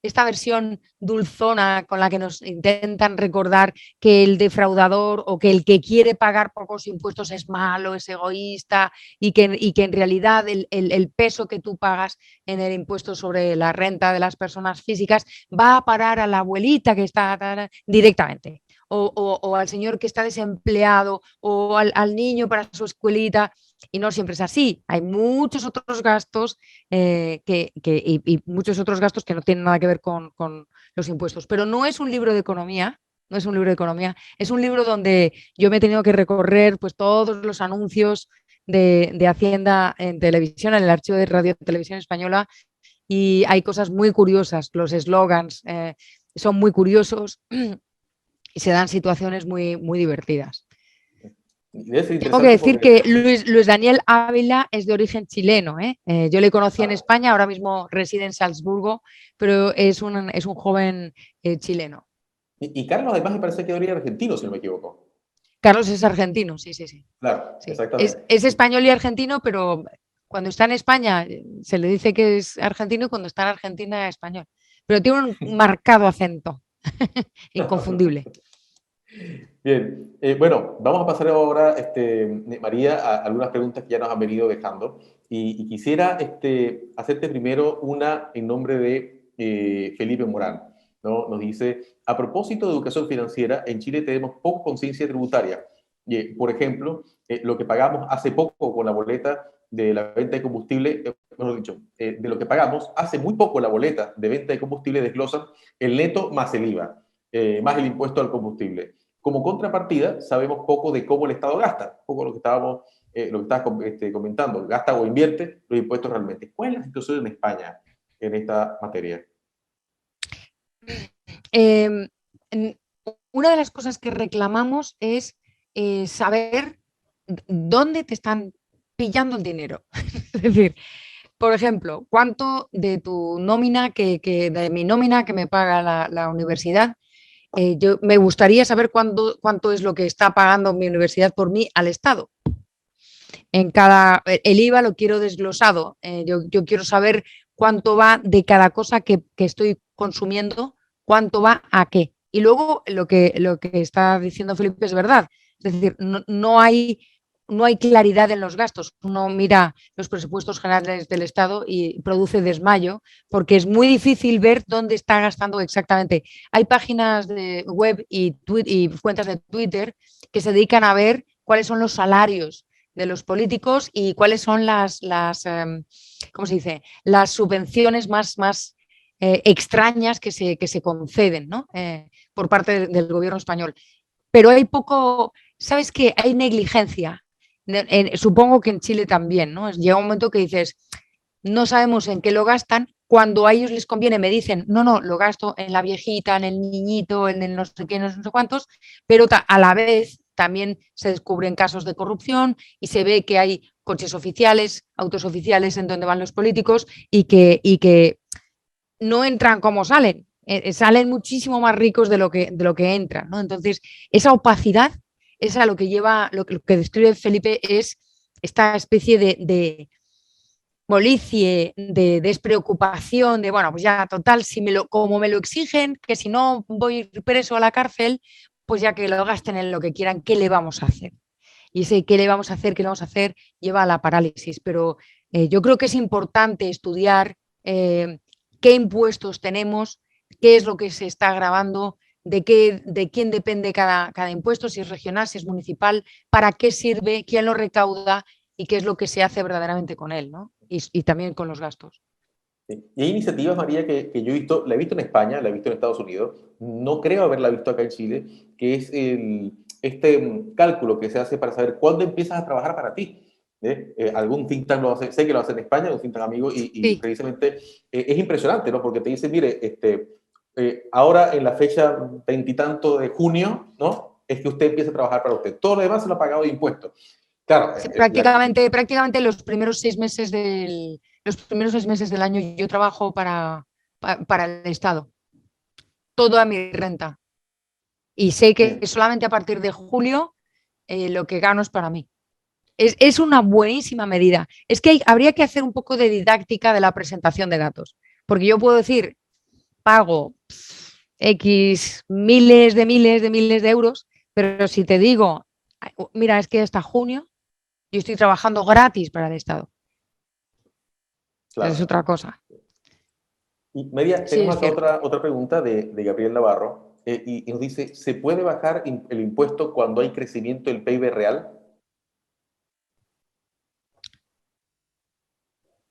Esta versión dulzona con la que nos intentan recordar que el defraudador o que el que quiere pagar pocos impuestos es malo, es egoísta y que en realidad el peso que tú pagas en el impuesto sobre la renta de las personas físicas va a parar a la abuelita que está directamente. O al señor que está desempleado o al niño para su escuelita. Y no siempre es así. Hay muchos otros gastos y muchos otros gastos que no tienen nada que ver con los impuestos. Pero no es un libro de economía, no es un libro de economía, es un libro donde yo me he tenido que recorrer pues, todos los anuncios de Hacienda en televisión, en el archivo de Radio y Televisión Española, y hay cosas muy curiosas, los eslogans son muy curiosos y se dan situaciones muy, muy divertidas. Debe ser Tengo que interesante decir porque... que Luis Daniel Ávila es de origen chileno. Yo le conocí en España, ahora mismo reside en Salzburgo, pero es un joven chileno. Y Carlos además me parece que es de origen argentino, si no me equivoco. Carlos es argentino, sí, sí, sí. Claro, Sí. exactamente. Es español y argentino, pero cuando está en España se le dice que es argentino y cuando está en Argentina es español. Pero tiene un marcado acento, inconfundible. Bien, bueno, vamos a pasar ahora, María, a algunas preguntas que ya nos han venido dejando. Y quisiera hacerte primero una en nombre de Felipe Morán, ¿no? Nos dice, a propósito de educación financiera, en Chile tenemos poca conciencia tributaria. Por ejemplo, lo que pagamos hace poco con la boleta de la venta de combustible, mejor dicho, de lo que pagamos hace muy poco la boleta de venta de combustible desglosan el neto más el IVA, más el impuesto al combustible. Como contrapartida, sabemos poco de cómo el Estado gasta, poco lo que estabas comentando, gasta o invierte los impuestos realmente. ¿Cuál es la situación en España en esta materia? Eh, una de las cosas que reclamamos es saber dónde te están pillando el dinero. Es decir, por ejemplo, cuánto de tu nómina, de mi nómina que me paga la universidad, yo me gustaría saber cuánto es lo que está pagando mi universidad por mí al Estado. El IVA lo quiero desglosado. Yo quiero saber cuánto va de cada cosa que estoy consumiendo, cuánto va a qué. Y luego lo que está diciendo Felipe es verdad. Es decir, no hay claridad en los gastos. Uno mira los presupuestos generales del Estado y produce desmayo porque es muy difícil ver dónde está gastando exactamente. Hay páginas de web y cuentas de Twitter que se dedican a ver cuáles son los salarios de los políticos y cuáles son ¿cómo se dice? Las subvenciones más extrañas que se conceden, ¿no? Por parte del gobierno español. Pero hay poco, ¿sabes qué? Hay negligencia. Supongo que en Chile también, ¿no? Llega un momento que dices, no sabemos en qué lo gastan, cuando a ellos les conviene me dicen, no, lo gasto en la viejita, en el niñito, en el no sé qué, no sé cuántos, pero a la vez también se descubren casos de corrupción y se ve que hay coches oficiales, autos oficiales en donde van los políticos y que no entran como salen, salen muchísimo más ricos de lo que entran, ¿no? Entonces, esa opacidad es a lo que lleva, lo que describe Felipe es esta especie de molicie, de despreocupación, de bueno, pues ya total, como me lo exigen, que si no voy preso a la cárcel, pues ya que lo gasten en lo que quieran, ¿qué le vamos a hacer? Y ese qué le vamos a hacer, qué le vamos a hacer, lleva a la parálisis. Pero yo creo que es importante estudiar qué impuestos tenemos, qué es lo que se está grabando, de quién depende cada impuesto, si es regional, si es municipal, para qué sirve, quién lo recauda y qué es lo que se hace verdaderamente con él, ¿no? Y también con los gastos. Sí. Y hay iniciativas, María, que yo he visto, la he visto en España, la he visto en Estados Unidos, no creo haberla visto acá en Chile, que es cálculo que se hace para saber cuándo empiezas a trabajar para ti. Algún think tank lo hace, sé que lo hace en España, un think tank amigo, y Sí, precisamente es impresionante, ¿no? Porque te dice, mire, ahora en la fecha veintitanto de junio, ¿no? Es que usted empieza a trabajar para usted. Todo lo demás se lo ha pagado de impuestos. Claro, sí, prácticamente los primeros 6 meses del año yo trabajo para el Estado, toda mi renta. Y sé que solamente a partir de julio lo que gano es para mí. Es una buenísima medida. Es que habría que hacer un poco de didáctica de la presentación de datos, porque yo puedo decir, pago X miles de euros, pero si te digo, mira, es que hasta junio yo estoy trabajando gratis para el Estado. Es claro. otra cosa. Y María, Sí, tenemos es acá cierto. otra pregunta de Gabriel Navarro, y nos dice, ¿se puede bajar el impuesto cuando hay crecimiento del PIB real?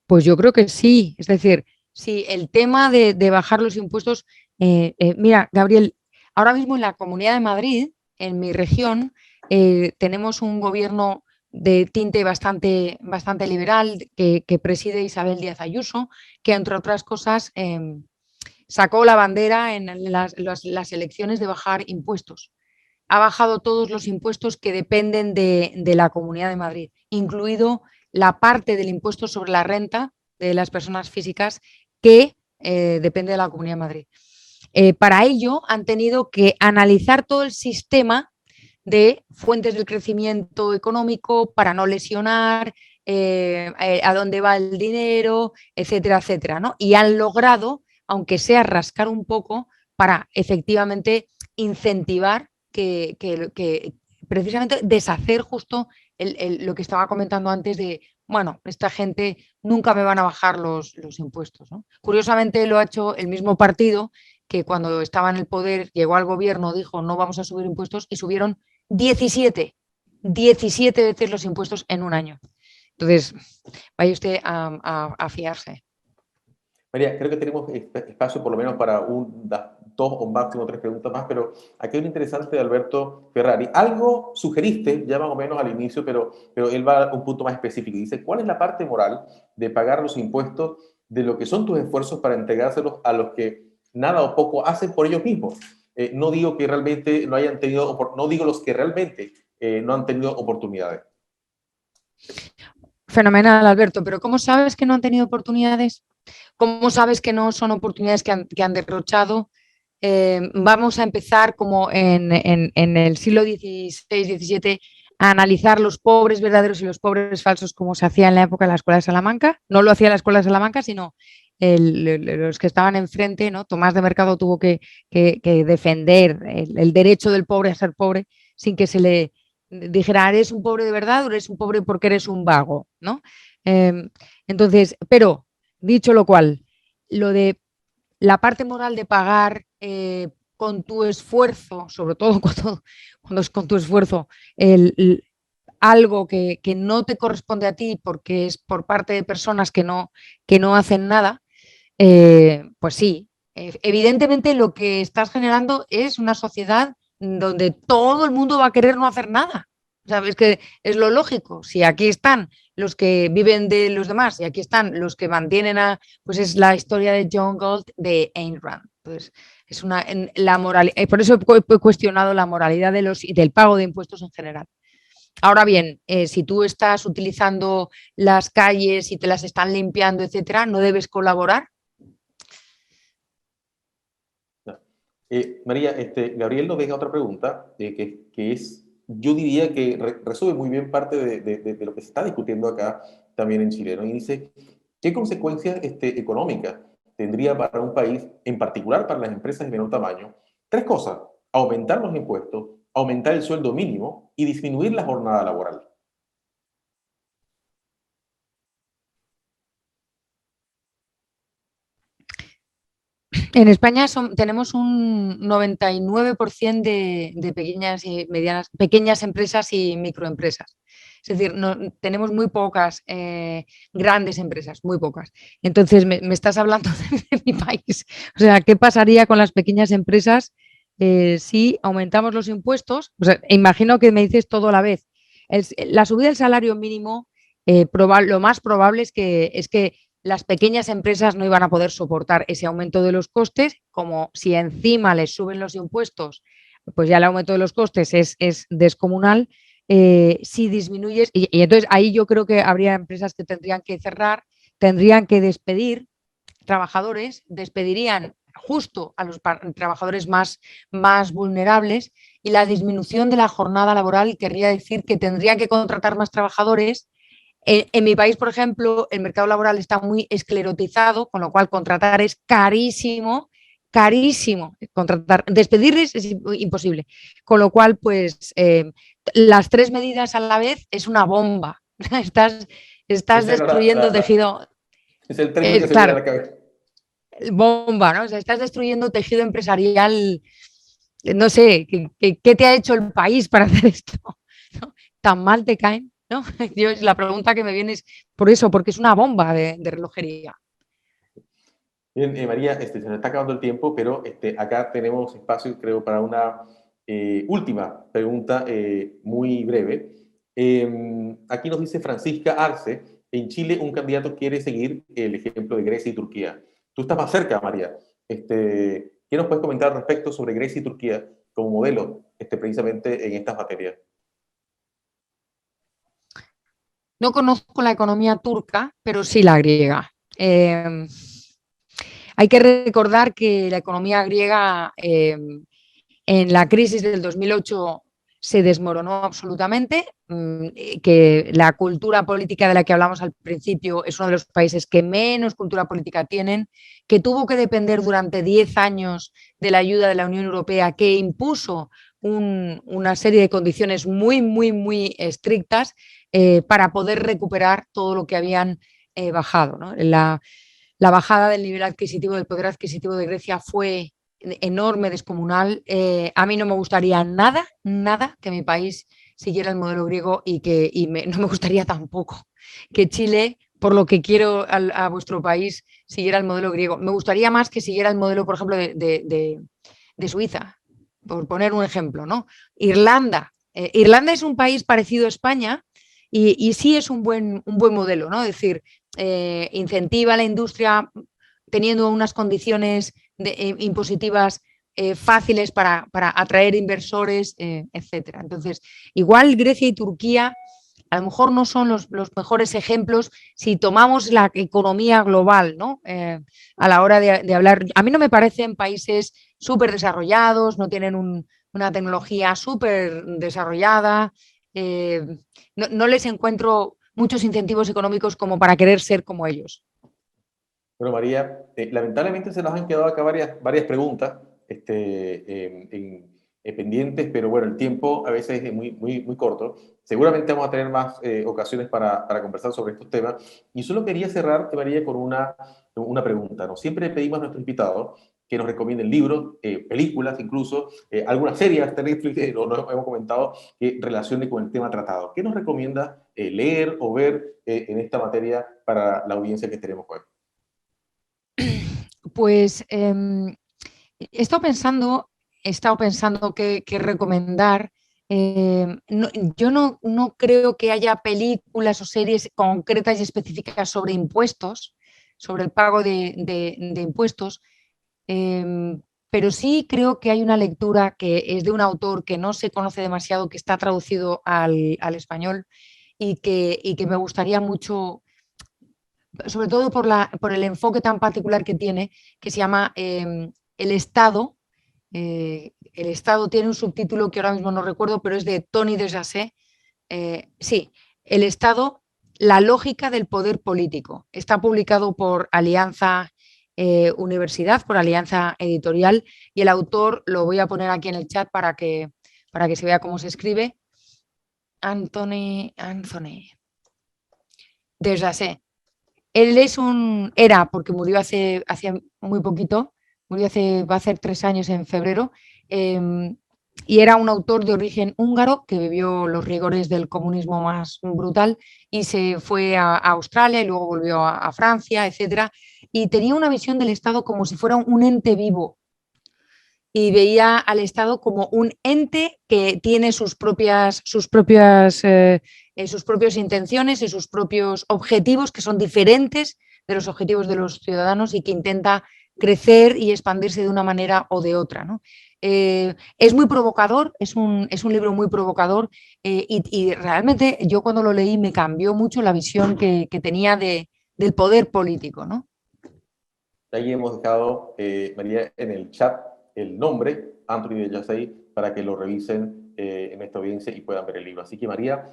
Pues yo creo que sí. Es decir, si el tema de bajar los impuestos, mira, Gabriel, ahora mismo en la Comunidad de Madrid, en mi región, tenemos un gobierno de tinte bastante liberal que preside Isabel Díaz Ayuso, que entre otras cosas sacó la bandera en las elecciones de bajar impuestos. Ha bajado todos los impuestos que dependen de la Comunidad de Madrid, incluido la parte del impuesto sobre la renta de las personas físicas que depende de la Comunidad de Madrid. Para ello han tenido que analizar todo el sistema de fuentes del crecimiento económico para no lesionar, a dónde va el dinero, etcétera, etcétera, ¿no? Y han logrado, aunque sea rascar un poco, para efectivamente incentivar que precisamente deshacer justo lo que estaba comentando antes de, bueno, esta gente nunca me van a bajar los impuestos, ¿no? Curiosamente lo ha hecho el mismo partido que cuando estaba en el poder, llegó al gobierno, dijo no vamos a subir impuestos y subieron 17, 17 veces los impuestos en un año. Entonces, vaya usted a fiarse. María, creo que tenemos espacio por lo menos para dos o máximo tres preguntas más, pero aquí hay un interesante de Alberto Ferrari. Algo sugeriste ya más o menos al inicio, pero él va a un punto más específico. Dice, ¿cuál es la parte moral de pagar los impuestos de lo que son tus esfuerzos para entregárselos a los que nada o poco hacen por ellos mismos? No digo que realmente no hayan tenido, no digo los que realmente no han tenido oportunidades. Fenomenal, Alberto, pero ¿cómo sabes que no han tenido oportunidades? ¿Cómo sabes que no son oportunidades que han derrochado? Vamos a empezar como en el siglo XVI, XVII a analizar los pobres verdaderos y los pobres falsos como se hacía en la época de la Escuela de Salamanca. No lo hacía la Escuela de Salamanca, sino los que estaban enfrente, ¿no? Tomás de Mercado tuvo que defender el derecho del pobre a ser pobre sin que se le dijera, eres un pobre de verdad o eres un pobre porque eres un vago, ¿no? Entonces, pero dicho lo cual, lo de la parte moral de pagar con tu esfuerzo, sobre todo cuando es con tu esfuerzo, algo que no te corresponde a ti porque es por parte de personas que no hacen nada, pues sí. Evidentemente lo que estás generando es una sociedad donde todo el mundo va a querer no hacer nada. ¿Sabes? Que es lo lógico. Si aquí están los que viven de los demás y aquí están los que mantienen a, pues es la historia de John Galt de Ayn Rand. Entonces, es la moral, por eso he cuestionado la moralidad del pago de impuestos en general. Ahora bien, si tú estás utilizando las calles y te las están limpiando, etcétera, no debes colaborar. María, Gabriel nos deja otra pregunta que es, yo diría que resume muy bien parte de lo que se está discutiendo acá también en Chile, ¿no? Y dice, ¿qué consecuencias económicas tendría para un país, en particular para las empresas de menor tamaño? Tres cosas: aumentar los impuestos, aumentar el sueldo mínimo y disminuir la jornada laboral. En España tenemos un 99% de pequeñas y medianas, pequeñas empresas y microempresas. Es decir, tenemos muy pocas grandes empresas, muy pocas. Entonces, me estás hablando de mi país. O sea, ¿qué pasaría con las pequeñas empresas si aumentamos los impuestos? O sea, imagino que me dices todo a la vez. La subida del salario mínimo lo más probable es que las pequeñas empresas no iban a poder soportar ese aumento de los costes, como si encima les suben los impuestos, pues ya el aumento de los costes es descomunal. Si disminuyes, y entonces ahí yo creo que habría empresas que tendrían que cerrar, tendrían que despedir trabajadores, despedirían justo a los trabajadores más vulnerables, y la disminución de la jornada laboral querría decir que tendrían que contratar más trabajadores. En mi país, por ejemplo, el mercado laboral está muy esclerotizado, con lo cual contratar es carísimo, carísimo. Despedirles es imposible. Con lo cual, pues, las tres medidas a la vez es una bomba. Estás Esa era destruyendo tejido. es el término que se me viene a Claro, la cabeza. bomba, ¿no? O sea, estás destruyendo tejido empresarial. No sé, ¿qué te ha hecho el país para hacer esto? ¿No? ¿Tan mal te caen? ¿No? Yo, la pregunta que me viene es por eso, porque es una bomba de relojería. Bien, María, se nos está acabando el tiempo, pero acá tenemos espacio, creo, para una última pregunta muy breve. Aquí nos dice Francisca Arce, en Chile un candidato quiere seguir el ejemplo de Grecia y Turquía. Tú estás más cerca, María. ¿Qué nos puedes comentar al respecto sobre Grecia y Turquía como modelo precisamente en estas materias? No conozco la economía turca, pero sí la griega. Hay que recordar que la economía griega en la crisis del 2008 se desmoronó absolutamente, que la cultura política de la que hablamos al principio es uno de los países que menos cultura política tienen, que tuvo que depender durante 10 años de la ayuda de la Unión Europea, que impuso una serie de condiciones muy, muy, muy estrictas para poder recuperar todo lo que habían bajado, ¿no? La bajada del nivel adquisitivo, del poder adquisitivo de Grecia fue enorme, descomunal. A mí no me gustaría nada, nada que mi país siguiera el modelo griego no me gustaría tampoco que Chile, por lo que quiero a vuestro país, siguiera el modelo griego. Me gustaría más que siguiera el modelo, por ejemplo, de Suiza, por poner un ejemplo, ¿no? Irlanda. Irlanda es un país parecido a España y sí es un buen modelo, ¿no? Es decir, incentiva la industria teniendo unas condiciones impositivas fáciles para atraer inversores, etcétera. Entonces, igual Grecia y Turquía a lo mejor no son los mejores ejemplos si tomamos la economía global, ¿no? A la hora de hablar. A mí no me parecen países súper desarrollados, no tienen una tecnología súper desarrollada, no les encuentro muchos incentivos económicos como para querer ser como ellos. Bueno, María, lamentablemente se nos han quedado acá varias preguntas pendientes, pero bueno, el tiempo a veces es muy corto. Seguramente vamos a tener más ocasiones para conversar sobre estos temas. Y solo quería cerrar, María, con una pregunta, ¿no? Siempre pedimos a nuestros invitados que nos recomienden libros, películas, incluso algunas series de Netflix, lo hemos comentado, que relacione con el tema tratado. ¿Qué nos recomienda leer o ver en esta materia para la audiencia que tenemos hoy? Pues he estado pensando qué recomendar. Yo no creo que haya películas o series concretas y específicas sobre impuestos, sobre el pago de impuestos, pero sí creo que hay una lectura que es de un autor que no se conoce demasiado, que está traducido al español y que me gustaría mucho, sobre todo por el enfoque tan particular que tiene, que se llama El Estado. El Estado tiene un subtítulo que ahora mismo no recuerdo, pero es de Tony Desjardins. Sí, El Estado, la lógica del poder político. Está publicado por Alianza Universidad, por Alianza Editorial, y el autor lo voy a poner aquí en el chat para que se vea cómo se escribe. Anthony Desjardins. Él era, porque murió hace muy poquito, va a ser 3 años en febrero, y era un autor de origen húngaro que vivió los rigores del comunismo más brutal y se fue a Australia y luego volvió a Francia, etcétera, y tenía una visión del Estado como si fuera un ente vivo, y veía al Estado como un ente que tiene sus propias intenciones y sus propios objetivos que son diferentes de los objetivos de los ciudadanos y que intenta crecer y expandirse de una manera o de otra, ¿no? Es muy provocador, es un libro muy provocador y realmente yo cuando lo leí me cambió mucho la visión que tenía del poder político, ¿no? Ahí hemos dejado, María, en el chat el nombre, Anthony de Yassay, para que lo revisen en esta audiencia y puedan ver el libro. Así que, María,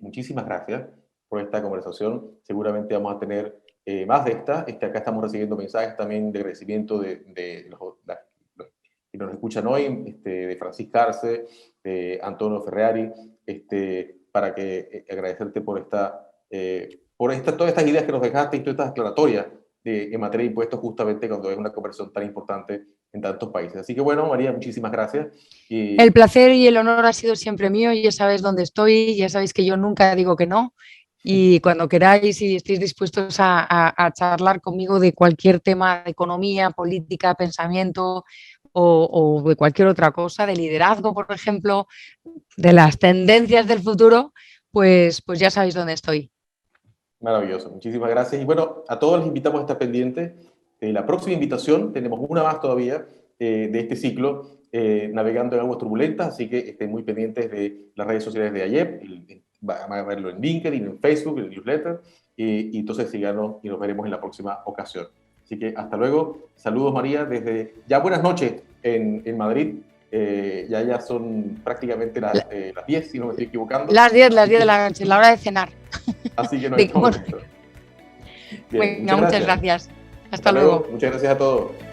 muchísimas gracias por esta conversación. Seguramente vamos a tener más de esta. Acá estamos recibiendo mensajes también de agradecimiento de los que nos escuchan hoy, de Francisca Arce, de Antonio Ferrari, para que agradecerte por todas estas ideas que nos dejaste y todas estas aclaratorias en materia de impuestos, justamente cuando es una conversión tan importante en tantos países. Así que bueno, María, muchísimas gracias. El placer y el honor ha sido siempre mío, ya sabéis dónde estoy, ya sabéis que yo nunca digo que no, y cuando queráis y estéis dispuestos a charlar conmigo de cualquier tema de economía, política, pensamiento o de cualquier otra cosa, de liderazgo, por ejemplo, de las tendencias del futuro, pues ya sabéis dónde estoy. Maravilloso, muchísimas gracias. Y bueno, a todos les invitamos a estar pendientes de la próxima invitación. Tenemos una más todavía de este ciclo, Navegando en Aguas Turbulentas, así que estén muy pendientes de las redes sociales de AYEP. Van a verlo en LinkedIn, en Facebook, en el newsletter, y entonces síganos y nos veremos en la próxima ocasión. Así que hasta luego. Saludos, María, desde ya buenas noches en Madrid. Ya son prácticamente las 10, si no me estoy equivocando. Las 10 de la noche, la hora de cenar. Así que nos estamos viendo. Bien, muchas gracias. Hasta luego. Muchas gracias a todos.